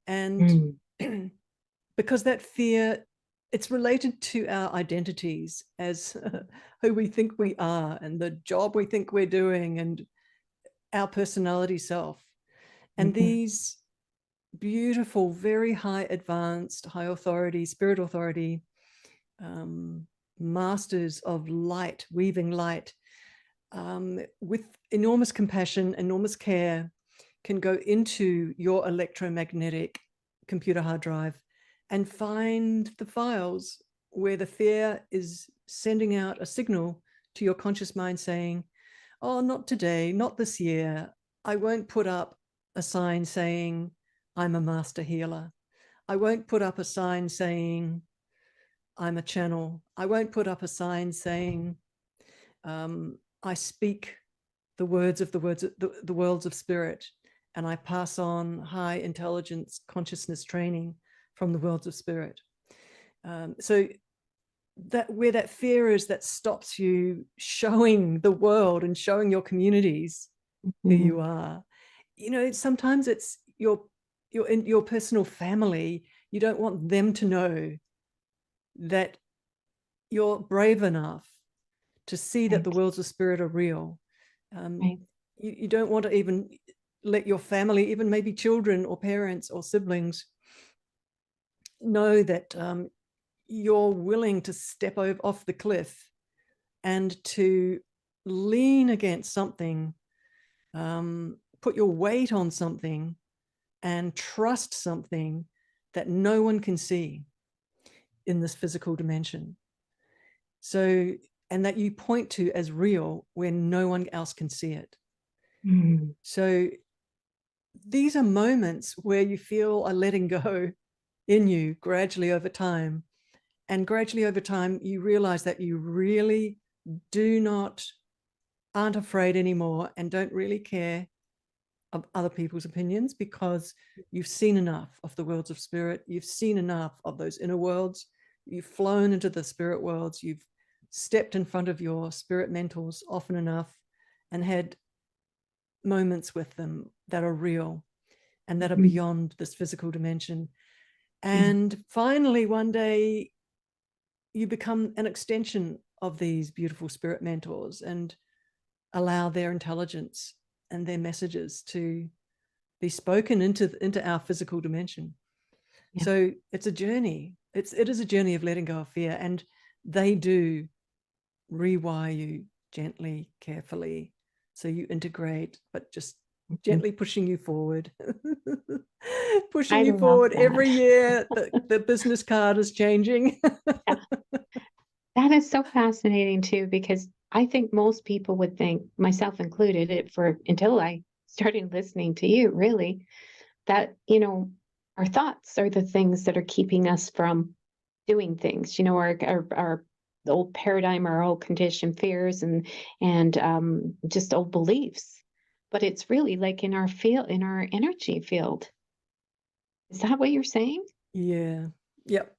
S2: And because that fear, it's related to our identities as who we think we are and the job we think we're doing and our personality self. And these beautiful, very high advanced, high authority, spirit authority, masters of light, weaving light, with enormous compassion, enormous care, can go into your electromagnetic computer hard drive and find the files where the fear is sending out a signal to your conscious mind saying, oh, not today, not this year. I won't put up a sign saying I'm a master healer. I won't put up a sign saying I'm a channel. I won't put up a sign saying I speak the words of the worlds of spirit, and I pass on high intelligence consciousness training from the worlds of spirit. So that where that fear is that stops you showing the world and showing your communities who you are. Sometimes it's your personal family. You don't want them to know that you're brave enough to see that the worlds of spirit are real. You don't want to even let your family, even maybe children or parents or siblings, know that you're willing to step off the cliff and to lean against something, put your weight on something and trust something that no one can see in this physical dimension. So, and that you point to as real when no one else can see it. So these are moments where you feel a letting go in you gradually over time. And gradually over time, you realize that you really aren't afraid anymore and don't really care of other people's opinions, because you've seen enough of the worlds of spirit. You've seen enough of those inner worlds. You've flown into the spirit worlds. You've stepped in front of your spirit mentors often enough and had moments with them that are real and that are beyond this physical dimension. And finally, one day, you become an extension of these beautiful spirit mentors and allow their intelligence and their messages to be spoken into our physical dimension. So it's a journey. It is a journey of letting go of fear, and they do rewire you gently, carefully, so you integrate, but just gently pushing you forward. Pushing you forward every year. The business card is changing.
S1: That is so fascinating too, because I think most people would think, myself included, until I started listening to you, really, that, our thoughts are the things that are keeping us from doing things, our old paradigm or old conditioned fears and just old beliefs. But it's really like in our field, in our energy field. Is that what you're saying?
S2: Yeah. Yep.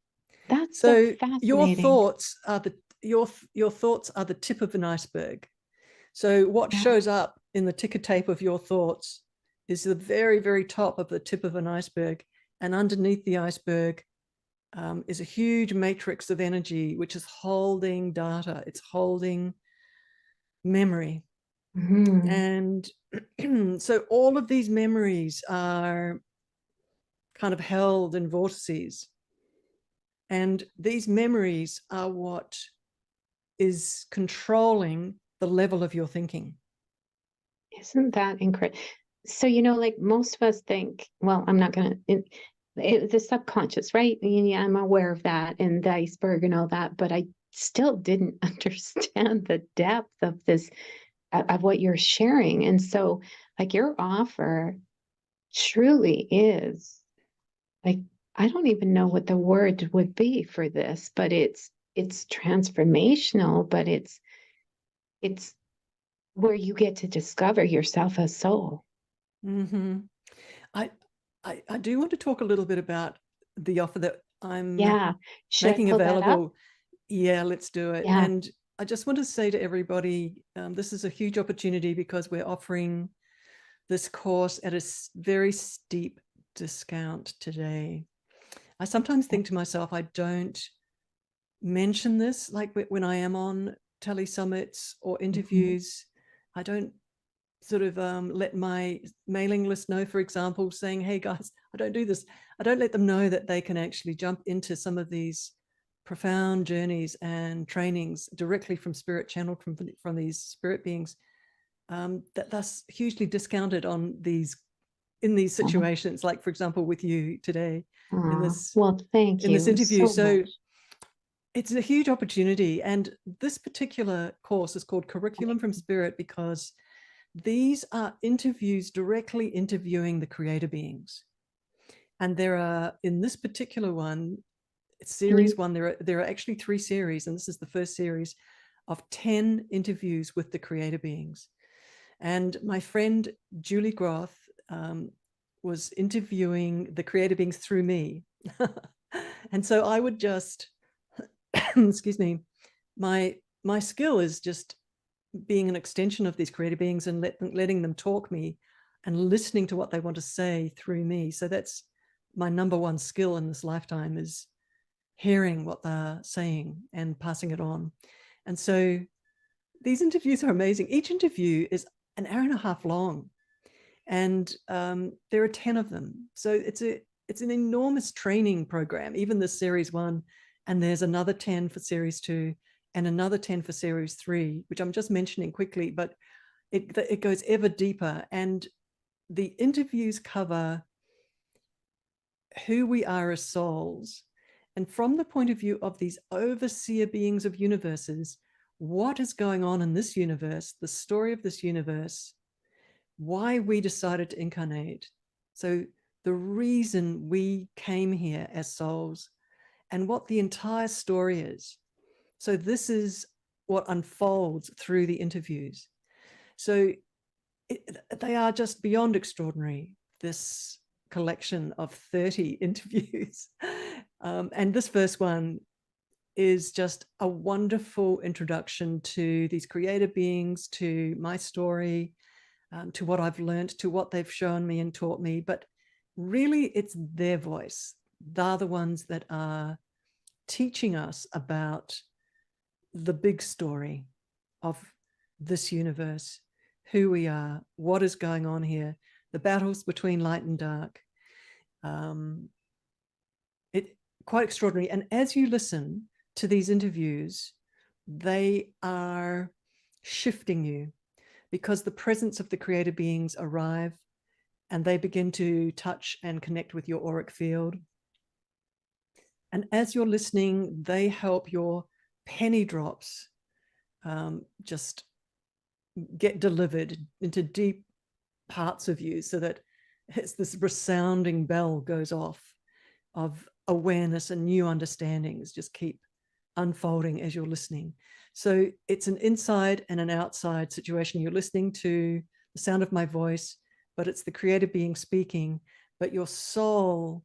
S1: That's so
S2: So your
S1: fascinating.
S2: thoughts are your thoughts are the tip of an iceberg. So what
S1: Yeah.
S2: shows up in the ticker tape of your thoughts is the very, very top of the tip of an iceberg. And underneath the iceberg is a huge matrix of energy, which is holding data. It's holding memory.
S1: Mhm.
S2: And so all of these memories are kind of held in vortices. And these memories are what is controlling the level of your thinking.
S1: Isn't that incredible? So, like most of us think, well, I'm not going to, the subconscious, right? Yeah, I'm aware of that and the iceberg and all that, but I still didn't understand the depth of this, of what you're sharing. And so, like, your offer truly is like, I don't even know what the word would be for this, but it's transformational, but it's where you get to discover yourself as soul.
S2: Mm-hmm. I, I do want to talk a little bit about the offer that I'm
S1: Yeah. Should I
S2: making
S1: pull that up?
S2: available. Yeah, let's do it.
S1: Yeah.
S2: And I just want to say to everybody, this is a huge opportunity because we're offering this course at a very steep discount today. I sometimes think to myself, I don't mention this like when I am on tele summits or
S1: Mhm.
S2: interviews. I don't sort of let my mailing list know, for example, saying, hey guys, I don't do this. I don't let them know that they can actually jump into some of these profound journeys and trainings directly from spirit channeled from these spirit beings, that's hugely discounted on these in these
S1: Uh-huh.
S2: situations, like for example with you today in this
S1: Well, thank
S2: in this
S1: you
S2: interview.
S1: so
S2: So
S1: much.
S2: it's a huge opportunity, and this particular course is called Curriculum from Spirit because these are interviews directly interviewing the creator beings. And there are, in this particular one,
S1: Can
S2: series
S1: you?
S2: one, there are actually 3 series, and this is the first series of 10 interviews with the creator beings. And my friend Julie Groth was interviewing the creator beings through me. And so I would just, excuse me, my skill is just being an extension of these creator beings and letting them talk me and listening to what they want to say through me. So that's my number one skill in this lifetime, is hearing what they're saying and passing it on. And so these interviews are amazing. Each interview is an hour and a half long, and there are 10 of them. So it's an enormous training program, even this series one, and there's another 10 for series two and another 10 for series three, which I'm just mentioning quickly, but it goes ever deeper. And the interviews cover who we are as souls, and from the point of view of these overseer beings of universes, what is going on in this universe, the story of this universe, why we decided to incarnate. So the reason we came here as souls and what the entire story is. So this is what unfolds through the interviews. So they are just beyond extraordinary, this collection of 30 interviews. And this first one is just a wonderful introduction to these creator beings, to my story, to what I've learned, to what they've shown me and taught me. But really, it's their voice. They're the ones that are teaching us about the big story of this universe, who we are, what is going on here, the battles between light and dark. Um, it quite extraordinary. And as you listen to these interviews, they are shifting you because the presence of the creator beings arrive and they begin to touch and connect with your auric field. And as you're listening, they help your penny drops just get delivered into deep parts of you so that it's this resounding bell goes off of awareness and new understandings just keep unfolding as you're listening. So it's an inside and an outside situation. You're listening to the sound of my voice, but it's the creator being speaking, but your soul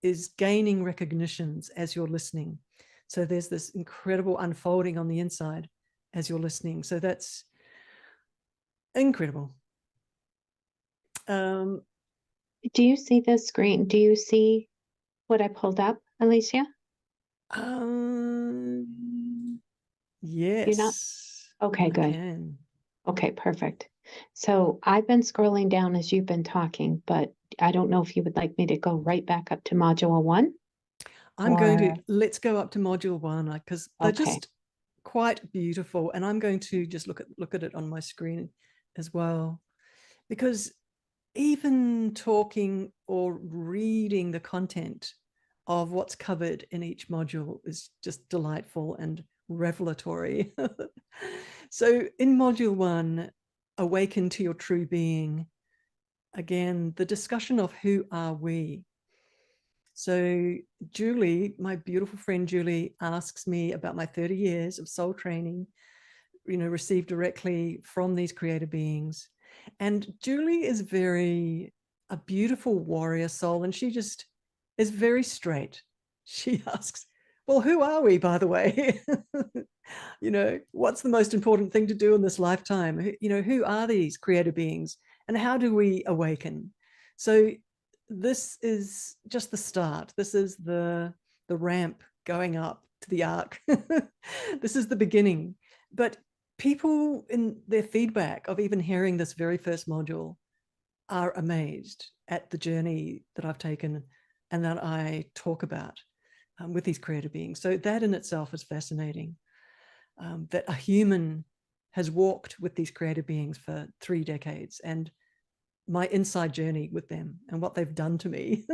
S2: is gaining recognitions as you're listening. So there's this incredible unfolding on the inside as you're listening. So that's incredible.
S1: Do you see the screen? Do you see what I pulled up, Alicia? You're not?
S2: Yes,
S1: Okay,
S2: I
S1: good.
S2: can.
S1: Okay, perfect. So I've been scrolling down as you've been talking, but I don't know if you would like me to go right back up to module one
S2: I'm going to,
S1: or,
S2: let's go up to module 1 because they're
S1: okay.
S2: just quite beautiful. And I'm going to just look at it on my screen as well, because even talking or reading the content of what's covered in each module is just delightful and revelatory. So in module 1, awaken to your true being, again, the discussion of who are we. So Julie, my beautiful friend Julie, asks me about my 30 years of soul training, received directly from these creator beings. And Julie is a beautiful warrior soul, and she just is very straight. She asks, well, who are we, by the way? What's the most important thing to do in this lifetime? Who are these creator beings and how do we awaken? So this is just the start. This is the ramp going up to the arc. This is the beginning. But people in their feedback of even hearing this very first module are amazed at the journey that I've taken and that I talk about with these creator beings. So that in itself is fascinating, that a human has walked with these creator beings for 3 decades, and my inside journey with them and what they've done to me.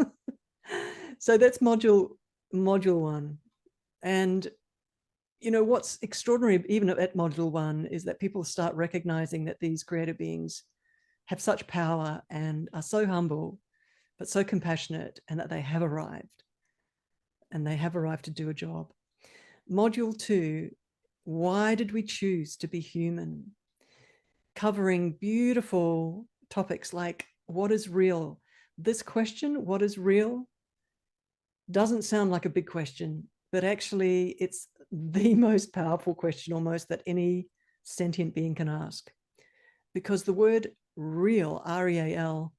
S2: So that's module 1. And what's extraordinary even at module 1 is that people start recognizing that these creator beings have such power and are so humble but so compassionate, and that they have arrived to do a job. Module 2, why did we choose to be human? Covering beautiful topics like what is real. This question, what is real, doesn't sound like a big question, but actually it's the most powerful question almost that any sentient being can ask. Because the word real, R-E-A-L,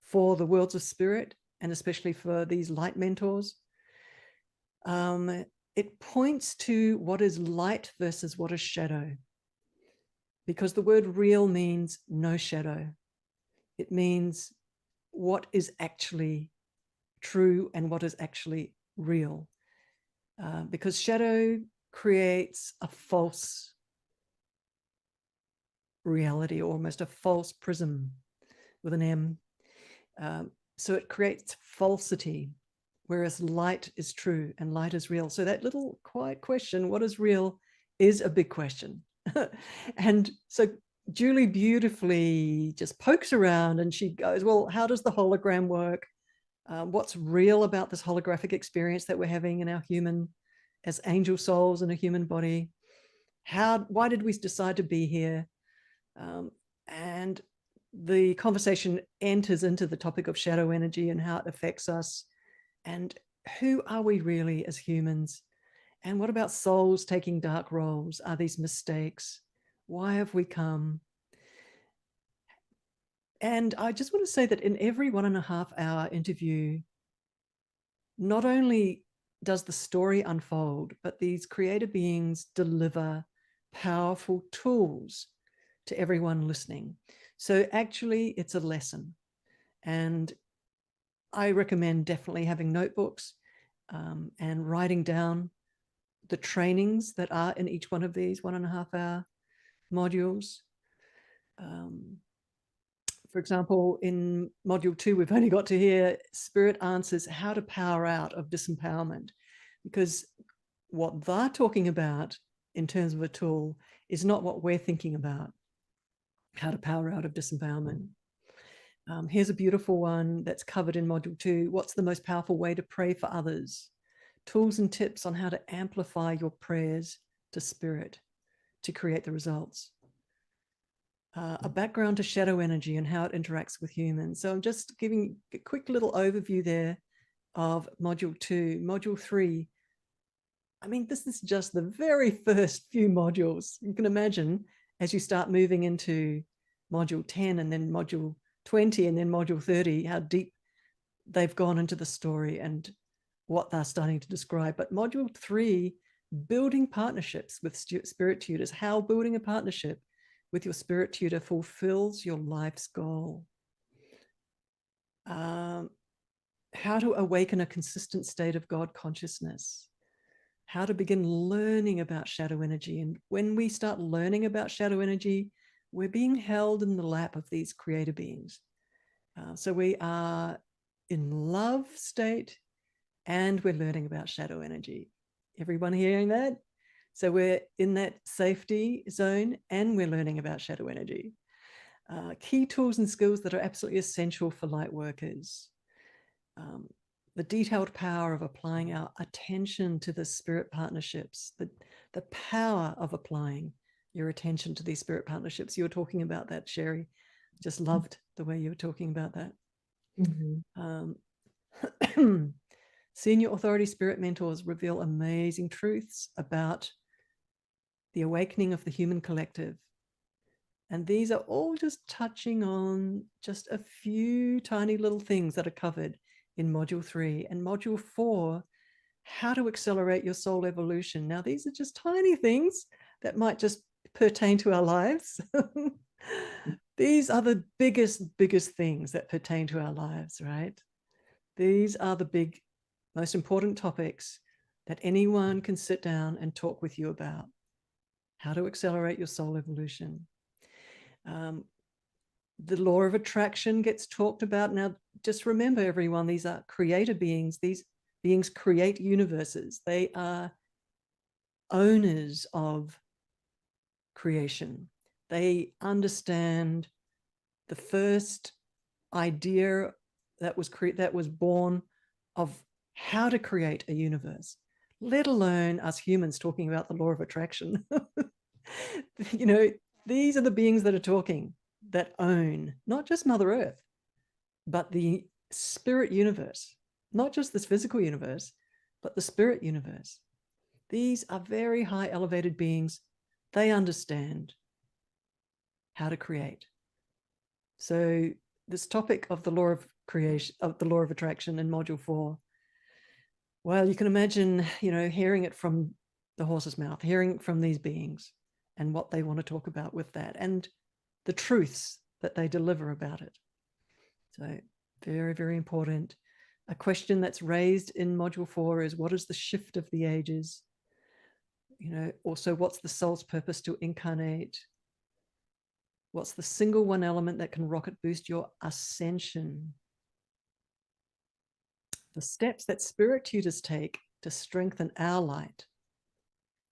S2: for the worlds of spirit, and especially for these light mentors, it points to what is light versus what is shadow. Because the word real means no shadow. It means what is actually true and what is actually real. Because shadow creates a false reality, almost a false prism with an M. So it creates falsity, whereas light is true and light is real. So that little quiet question, what is real, is a big question. And so Julie beautifully just pokes around and she goes, well, how does the hologram work? What's real about this holographic experience that we're having in our human, as angel souls in a human body? Why did we decide to be here? And the conversation enters into the topic of shadow energy and how it affects us. And who are we really as humans? And what about souls taking dark roles? Are these mistakes? Why have we come? And I just want to say that in every 1.5 hour interview, not only does the story unfold, but these creator beings deliver powerful tools to everyone listening. So actually, it's a lesson. And I recommend definitely having notebooks and writing down the trainings that are in each one of these 1.5 hour modules. For example, in module 2, we've only got to hear Spirit answers how to power out of disempowerment, because what they're talking about in terms of a tool is not what we're thinking about, how to power out of disempowerment. Here's a beautiful one that's covered in module 2. What's the most powerful way to pray for others? tools and tips on how to amplify your prayers to spirit to create the results. A background to shadow energy and how it interacts with humans. So I'm just giving a quick little overview there of module 2. Module 3, I mean, this is just the very first few modules. You can imagine as you start moving into module 10 and then module 20 and then module 30, how deep they've gone into the story and what they're starting to describe. But module 3, building partnerships with spirit tutors, how building a partnership with your spirit tutor fulfills your life's goal. How to awaken a consistent state of God consciousness. How to begin learning about shadow energy. And when we start learning about shadow energy, we're being held in the lap of these creator beings. So we are in love state and we're learning about shadow energy. Everyone hearing that? So we're in that safety zone and we're learning about shadow energy. Key tools and skills that are absolutely essential for light workers. The detailed power of applying our attention to the spirit partnerships, the power of applying your attention to these spirit partnerships. You were talking about that, Sherry. Just loved the way you were talking about that. Senior authority spirit mentors reveal amazing truths about the awakening of the human collective. And these are all just touching on just a few tiny little things that are covered in module 3 and module 4, how to accelerate your soul evolution. Now, these are just tiny things that might just pertain to our lives. These are the biggest things that pertain to our lives, right? These are the big, most important topics that anyone can sit down and talk with you about. How to accelerate your soul evolution. The law of attraction gets talked about. Now, just remember, everyone, these are creator beings. These beings create universes. They are owners of creation. They understand the first idea that was born of how to create a universe, let alone us humans talking about the law of attraction. You know, these are the beings that are talking, that own not just Mother Earth, but the spirit universe, not just this physical universe, but the spirit universe. These are very high elevated beings. They understand how to create. So this topic of the law of creation, of the law of attraction in module 4, well, you can imagine, you know, hearing it from the horse's mouth, hearing it from these beings and what they want to talk about with that and the truths that they deliver about it. So very, very important. A question that's raised in module 4 is, what is the shift of the ages? You know, also, what's the soul's purpose to incarnate? What's the single one element that can rocket boost your ascension? The steps that spirit tutors take to strengthen our light.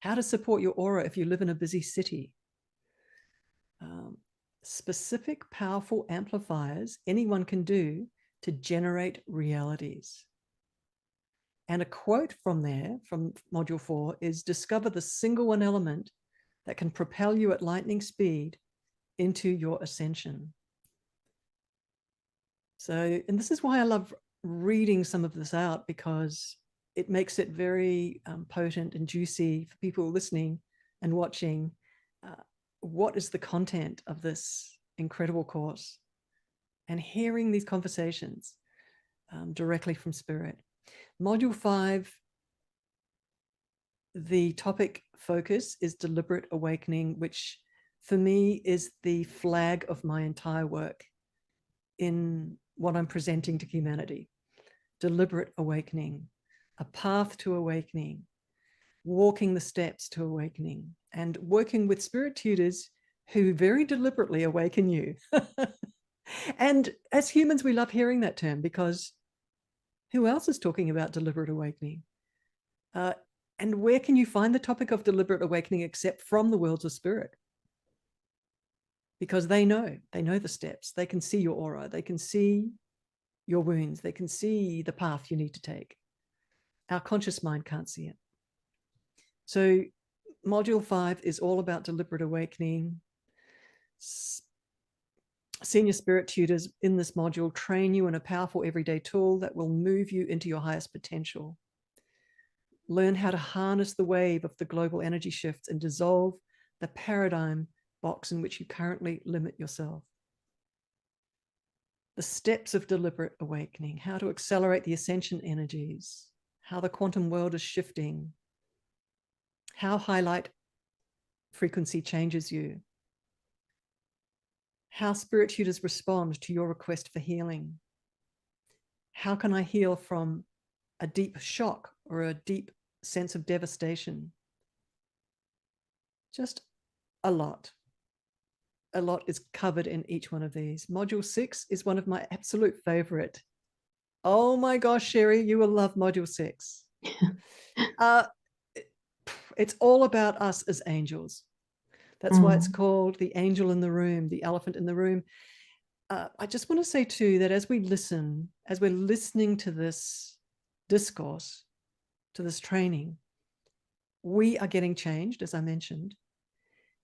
S2: How to support your aura if you live in a busy city. Specific, powerful amplifiers anyone can do to generate realities. And a quote from there, from module 4, is, discover the single one element that can propel you at lightning speed into your ascension. So, and this is why I love reading some of this out, because it makes it very potent and juicy for people listening and watching. What is the content of this incredible course? And hearing these conversations directly from spirit. Module 5, the topic focus is deliberate awakening, which for me is the flag of my entire work in what I'm presenting to humanity. Deliberate awakening, a path to awakening, walking the steps to awakening, and working with spirit tutors who very deliberately awaken you. And as humans, we love hearing that term, because who else is talking about deliberate awakening? And where can you find the topic of deliberate awakening except from the worlds of spirit? Because they know the steps. They can see your aura. They can see your wounds. They can see the path you need to take. Our conscious mind can't see it. So module 5 is all about deliberate awakening. Senior spirit tutors in this module train you in a powerful everyday tool that will move you into your highest potential. Learn how to harness the wave of the global energy shifts and dissolve the paradigm box in which you currently limit yourself. The steps of deliberate awakening, how to accelerate the ascension energies, how the quantum world is shifting, how highlight frequency changes you, how spirit tutors respond to your request for healing. How can I heal from a deep shock or a deep sense of devastation? Just a lot. A lot is covered in each one of these. Module 6 is one of my absolute favorite. Oh my gosh, Sherry, you will love module 6. It's all about us as angels. That's why it's called the angel in the room, the elephant in the room. I just want to say too that as we listen, as we're listening to this discourse, to this training, we are getting changed, as I mentioned.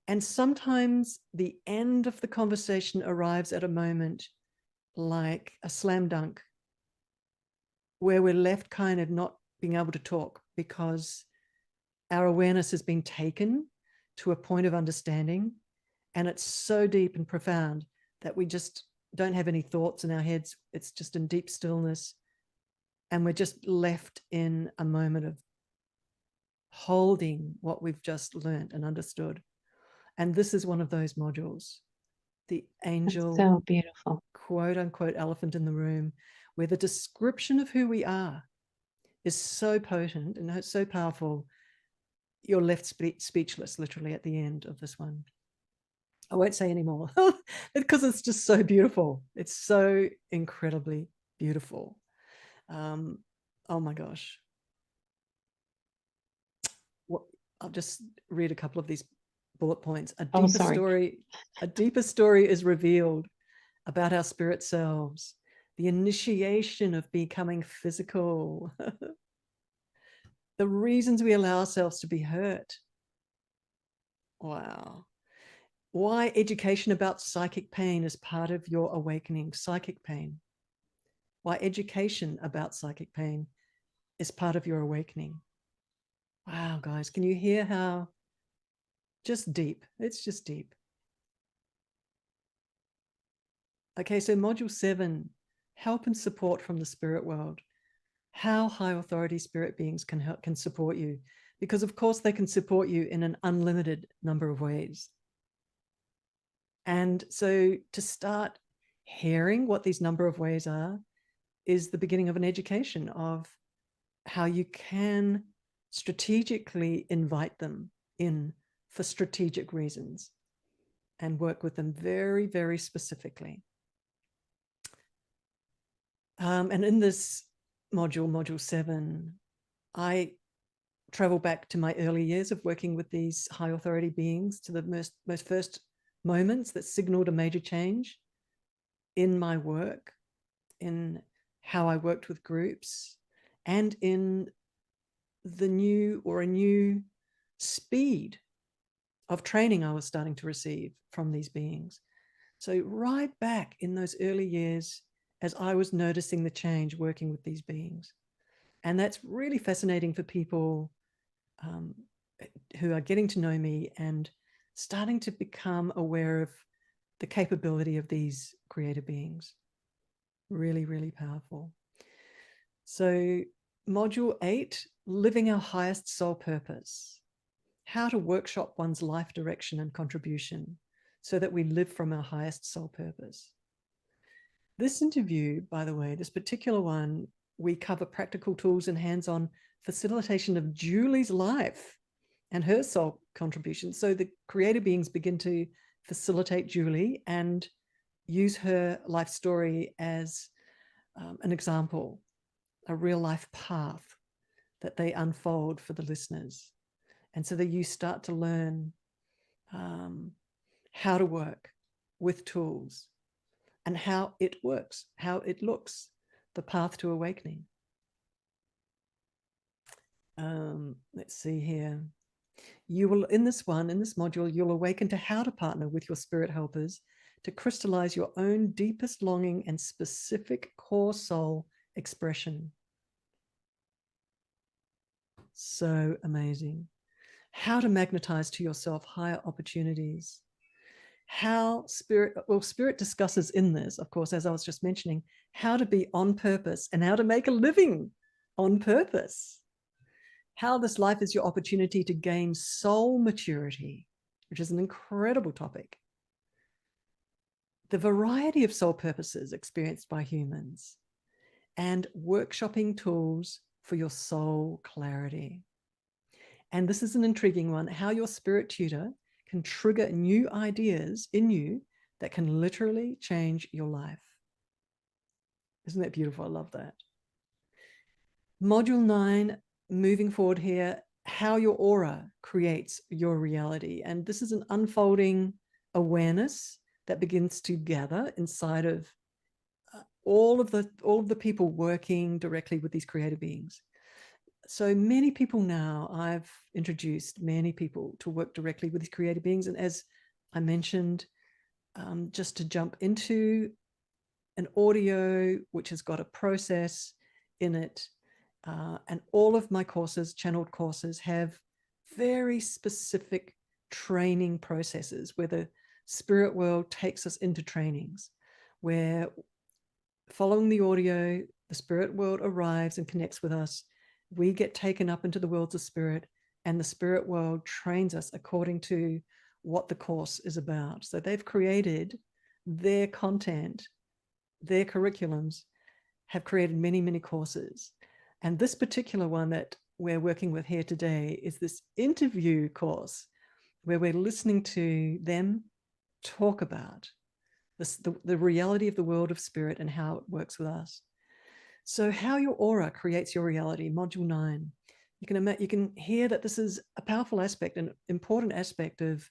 S2: And sometimes the end of the conversation arrives at a moment like a slam dunk, where we're left kind of not being able to talk because our awareness has been taken to a point of understanding, and it's so deep and profound that we just don't have any thoughts in our heads. It's just in deep stillness, and we're just left in a moment of holding what we've just learned and understood. And this is one of those modules, the angel,
S1: so beautiful,
S2: quote unquote, elephant in the room, where the description of who we are is so potent and so powerful, you're left speechless literally at the end of this one. I won't say anymore because it's just so beautiful. It's so incredibly beautiful. Oh my gosh. I'll just read a couple of these bullet points. A deeper story is revealed about our spirit selves, the initiation of becoming physical, the reasons we allow ourselves to be hurt. Wow. Why education about psychic pain is part of your awakening. Psychic pain. Why education about psychic pain is part of your awakening. Wow, guys, can you hear how just deep? It's just deep. Okay, so module 7, help and support from the spirit world. How high authority spirit beings can support you, because of course they can support you in an unlimited number of ways. And so to start hearing what these number of ways are is the beginning of an education of how you can strategically invite them in for strategic reasons and work with them very, very specifically. And in this module, module 7, I travel back to my early years of working with these high authority beings, to the most first moments that signaled a major change in my work, in how I worked with groups, and in a new speed of training I was starting to receive from these beings. So right back in those early years, as I was noticing the change working with these beings. And that's really fascinating for people who are getting to know me and starting to become aware of the capability of these creator beings. Really, really powerful. So module 8, living our highest soul purpose. How to workshop one's life direction and contribution so that we live from our highest soul purpose. This interview, by the way, this particular one, we cover practical tools and hands-on facilitation of Julie's life and her soul contribution. So the creator beings begin to facilitate Julie and use her life story as an example, a real life path that they unfold for the listeners. And so that you start to learn how to work with tools and how it works, how it looks, the path to awakening. Let's see here. You will, in this module, you'll awaken to how to partner with your spirit helpers to crystallize your own deepest longing and specific core soul expression. So amazing. How to magnetize to yourself higher opportunities. How spirit discusses in this, of course, as I was just mentioning, how to be on purpose and how to make a living on purpose. How this life is your opportunity to gain soul maturity, which is an incredible topic. The variety of soul purposes experienced by humans, and workshopping tools for your soul clarity. And this is an intriguing one, how your spirit tutor can trigger new ideas in you that can literally change your life. Isn't that beautiful? I love that. Module 9, moving forward here, how your aura creates your reality. And this is an unfolding awareness that begins to gather inside of all of the people working directly with these creative beings. So many people now, I've introduced many people to work directly with these creative beings. And as I mentioned, just to jump into an audio which has got a process in it, and all of my courses, channeled courses, have very specific training processes where the spirit world takes us into trainings, where following the audio, the spirit world arrives and connects with us. We get taken up into the worlds of spirit, and the spirit world trains us according to what the course is about. So they've created their content, their curriculums have created many, many courses. And this particular one that we're working with here today is this interview course where we're listening to them talk about this, the reality of the world of spirit and how it works with us. So how your aura creates your reality, module 9. You can hear that this is a powerful aspect, an important aspect of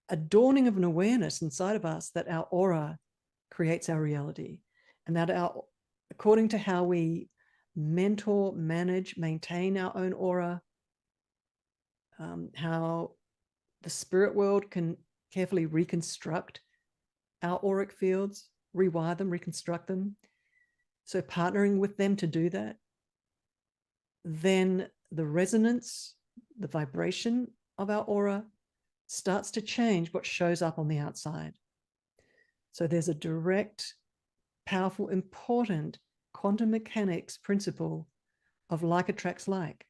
S2: a dawning of an awareness inside of us that our aura creates our reality, and that according to how we mentor, manage, maintain our own aura, how the spirit world can carefully reconstruct our auric fields, rewire them, reconstruct them. So partnering with them to do that, then the resonance, the vibration of our aura starts to change what shows up on the outside. So there's a direct, powerful, important quantum mechanics principle of like attracts like.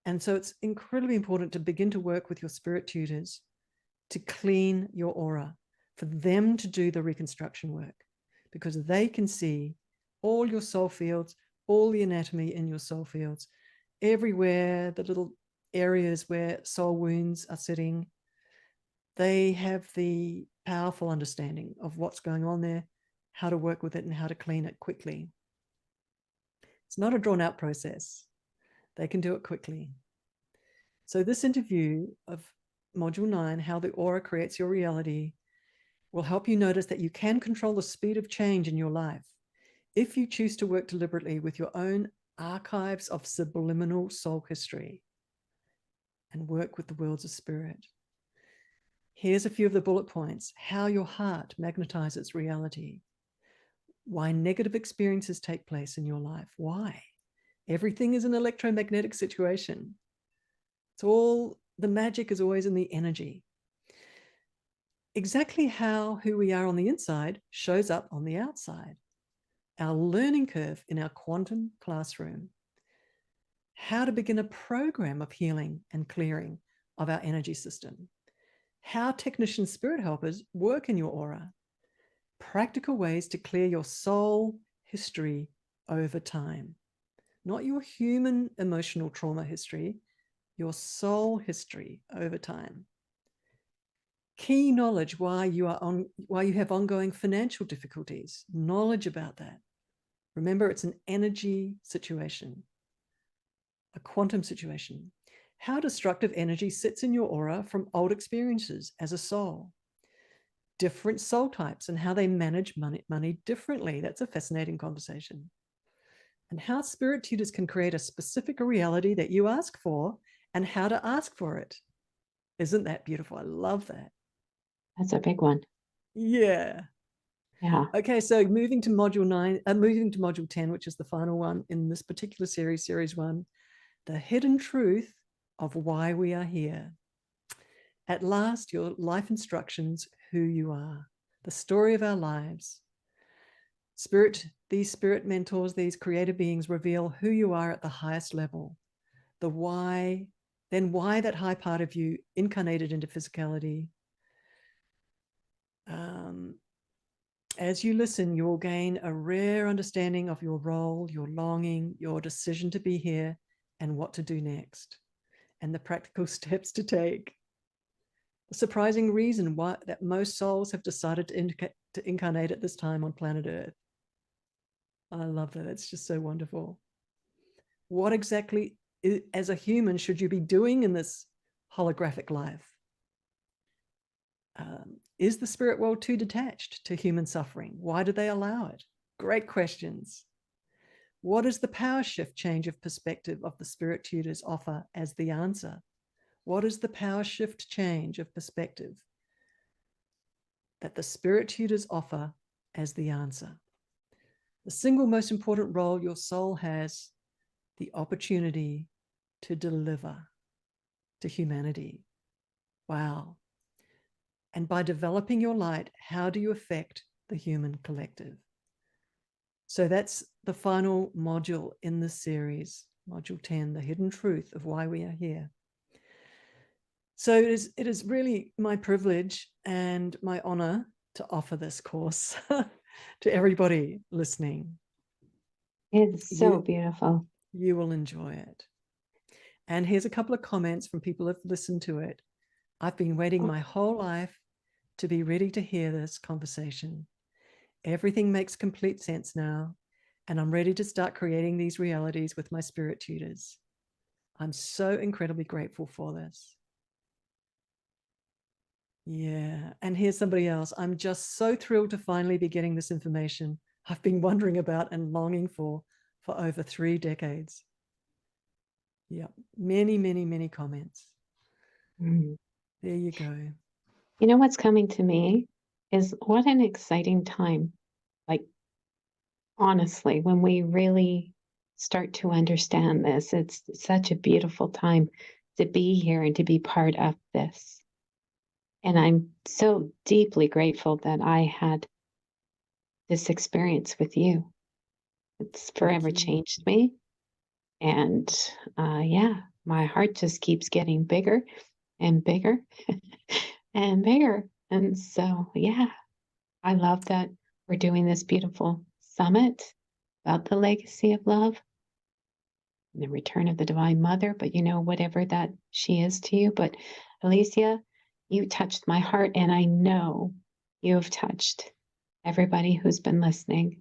S2: And so it's incredibly important to begin to work with your spirit tutors to clean your aura, for them to do the reconstruction work, because they can see all your soul fields, all the anatomy in your soul fields, everywhere, the little areas where soul wounds are sitting. They have the powerful understanding of what's going on there, how to work with it, and how to clean it quickly. It's not a drawn out process. They can do it quickly. So this interview of module 9, how the aura creates your reality, will help you notice that you can control the speed of change in your life if you choose to work deliberately with your own archives of subliminal soul history and work with the worlds of spirit. Here's a few of the bullet points: how your heart magnetizes reality, why negative experiences take place in your life, why everything is an electromagnetic situation. It's all, the magic is always in the energy. Exactly how who we are on the inside shows up on the outside. Our learning curve in our quantum classroom. How to begin a program of healing and clearing of our energy system. How technician spirit helpers work in your aura. Practical ways to clear your soul history over time. Not your human emotional trauma history, your soul history over time. Key knowledge why you have ongoing financial difficulties. Knowledge about that. Remember, it's an energy situation, a quantum situation. How destructive energy sits in your aura from old experiences as a soul. Different soul types and how they manage money differently. That's a fascinating conversation. and how spirit tutors can create a specific reality that you ask for and how to ask for it. Isn't that beautiful? I love that.
S1: That's a big one.
S2: Yeah.
S1: Yeah.
S2: Okay, so moving to module 10, which is the final one in this particular series, series 1, the hidden truth of why we are here. At last, your life instructions, who you are, the story of our lives. These spirit mentors, these creator beings reveal who you are at the highest level, the why, then why that high part of you incarnated into physicality. As you listen, you will gain a rare understanding of your role, your longing, your decision to be here, and what to do next, and the practical steps to take. The surprising reason why that most souls have decided to incarnate at this time on planet Earth. I love that. It's just so wonderful. What exactly, as a human, should you be doing in this holographic life? Is the spirit world too detached to human suffering? Why do they allow it? Great questions. What is the power shift change of perspective of the spirit tutors offer as the answer? What is the power shift change of perspective that the spirit tutors offer as the answer? The single most important role your soul has, the opportunity to deliver to humanity. Wow. And by developing your light, how do you affect the human collective? So that's the final module in this series, module 10, the hidden truth of why we are here. So it is really my privilege and my honor to offer this course to everybody listening.
S1: It's so beautiful.
S2: You will enjoy it. And here's a couple of comments from people who have listened to it. I've been waiting my whole life to be ready to hear this conversation. Everything makes complete sense now, and I'm ready to start creating these realities with my spirit tutors. I'm so incredibly grateful for this. Yeah, and here's somebody else. I'm just so thrilled to finally be getting this information I've been wondering about and longing for over 3 decades. Yeah, many, many, many comments.
S1: Mm.
S2: There you go.
S1: You know what's coming to me is what an exciting time. Like, honestly, when we really start to understand this, it's such a beautiful time to be here and to be part of this. And I'm so deeply grateful that I had this experience with you. It's forever changed me. And yeah, my heart just keeps getting bigger and bigger and bigger. And so, yeah, I love that we're doing this beautiful summit about the legacy of love and the return of the Divine Mother. But you know, whatever that she is to you. But Alicia, you touched my heart, and I know you have touched everybody who's been listening.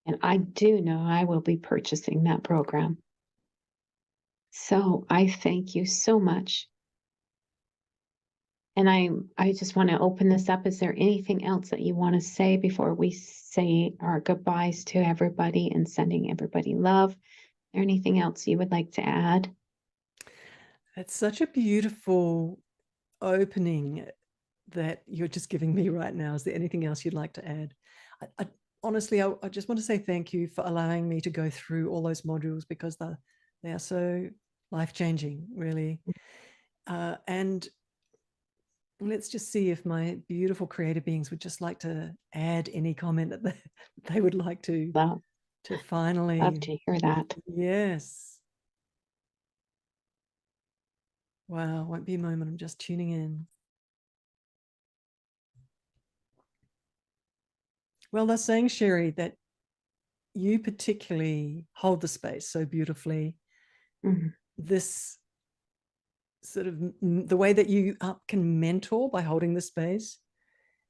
S1: And I do know I will be purchasing that program. So I thank you so much. And I just want to open this up. Is there anything else that you want to say before we say our goodbyes to everybody and sending everybody love? Is there anything else you would like to add?
S2: It's such a beautiful opening that you're just giving me right now. Is there anything else you'd like to add? Honestly, I just want to say thank you for allowing me to go through all those modules, because they are so life-changing, really. And let's just see if my beautiful creator beings would just like to add any comment that they would like to finally.
S1: Love to hear that.
S2: Yes. Wow, won't be a moment. I'm just tuning in. Well, they're saying, Sherry, that you particularly hold the space so beautifully.
S1: Mm-hmm.
S2: This sort of the way that you can mentor by holding the space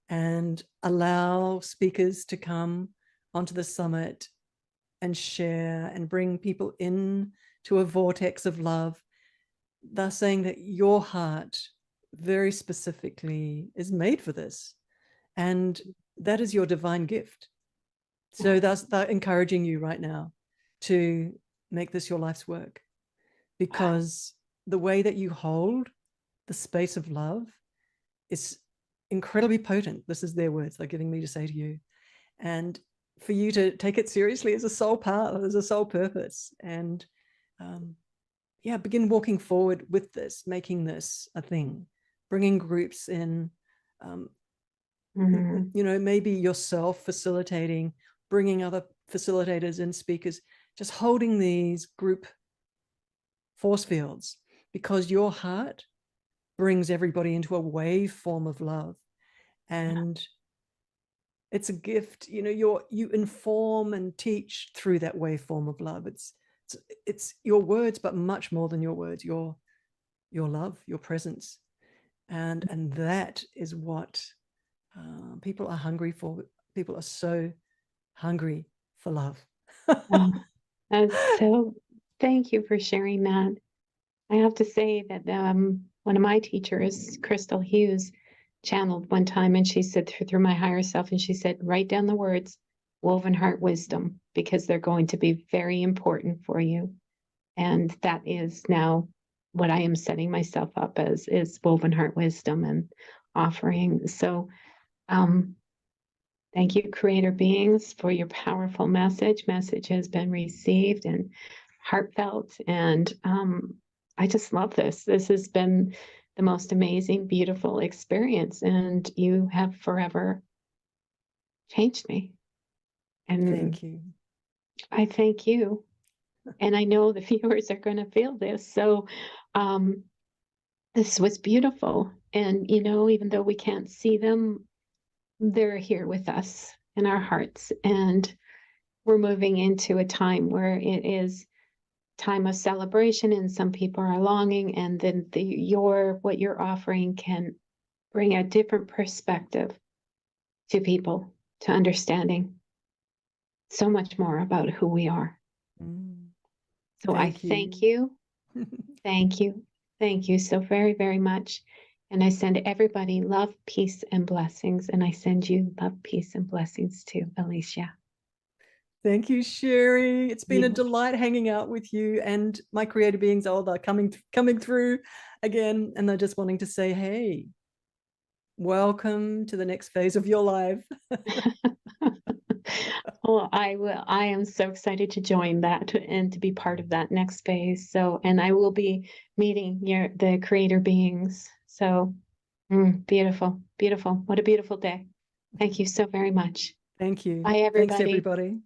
S2: and allow speakers to come onto the summit and share and bring people in to a vortex of love. They're saying that your heart very specifically is made for this, and that is your divine gift. So they're encouraging you right now to make this your life's work, because the way that you hold the space of love is incredibly potent. This is their words they're giving me to say to you. And for you to take it seriously as a soul path, as a soul purpose. And begin walking forward with this, making this a thing, bringing groups in, maybe yourself facilitating, bringing other facilitators and speakers, just holding these group force fields, because your heart brings everybody into a wave form of love. And it's a gift, you inform and teach through that waveform of love. It's your words, but much more than your words, your love, your presence. And that is what people are hungry for. People are so hungry for love.
S1: So thank you for sharing that. I have to say that one of my teachers, Crystal Hughes, channeled one time, and she said through my higher self, and she said, write down the words woven heart wisdom, because they're going to be very important for you. And that is now what I am setting myself up as, is woven heart wisdom and offering. So thank you, creator beings, for your powerful message. Message has been received and heartfelt. And I just love this. This has been the most amazing, beautiful experience. And you have forever changed me. And
S2: thank you.
S1: I thank you. And I know the viewers are going to feel this. So this was beautiful. And, even though we can't see them, they're here with us in our hearts. And we're moving into a time where it is time of celebration, and some people are longing, and then what you're offering can bring a different perspective to people, to understanding so much more about who we are. So I thank you. Thank you. Thank you so very, very much. And I send everybody love, peace, and blessings. And I send you love, peace, and blessings too, Alicia.
S2: Thank you, Sherry. It's been a delight hanging out with you, and my creator beings are coming through again, and they're just wanting to say, hey, welcome to the next phase of your life.
S1: Well, I will. I am so excited to join that and to be part of that next phase. So, and I will be meeting the creator beings. So, beautiful, beautiful. What a beautiful day. Thank you so very much.
S2: Thank you.
S1: Bye, everybody.
S2: Thanks, everybody.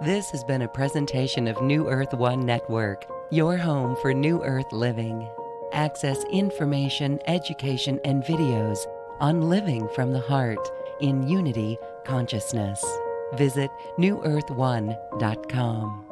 S3: This has been a presentation of New Earth One Network, your home for New Earth living. Access information, education, and videos on living from the heart in unity consciousness. Visit newearth1.com.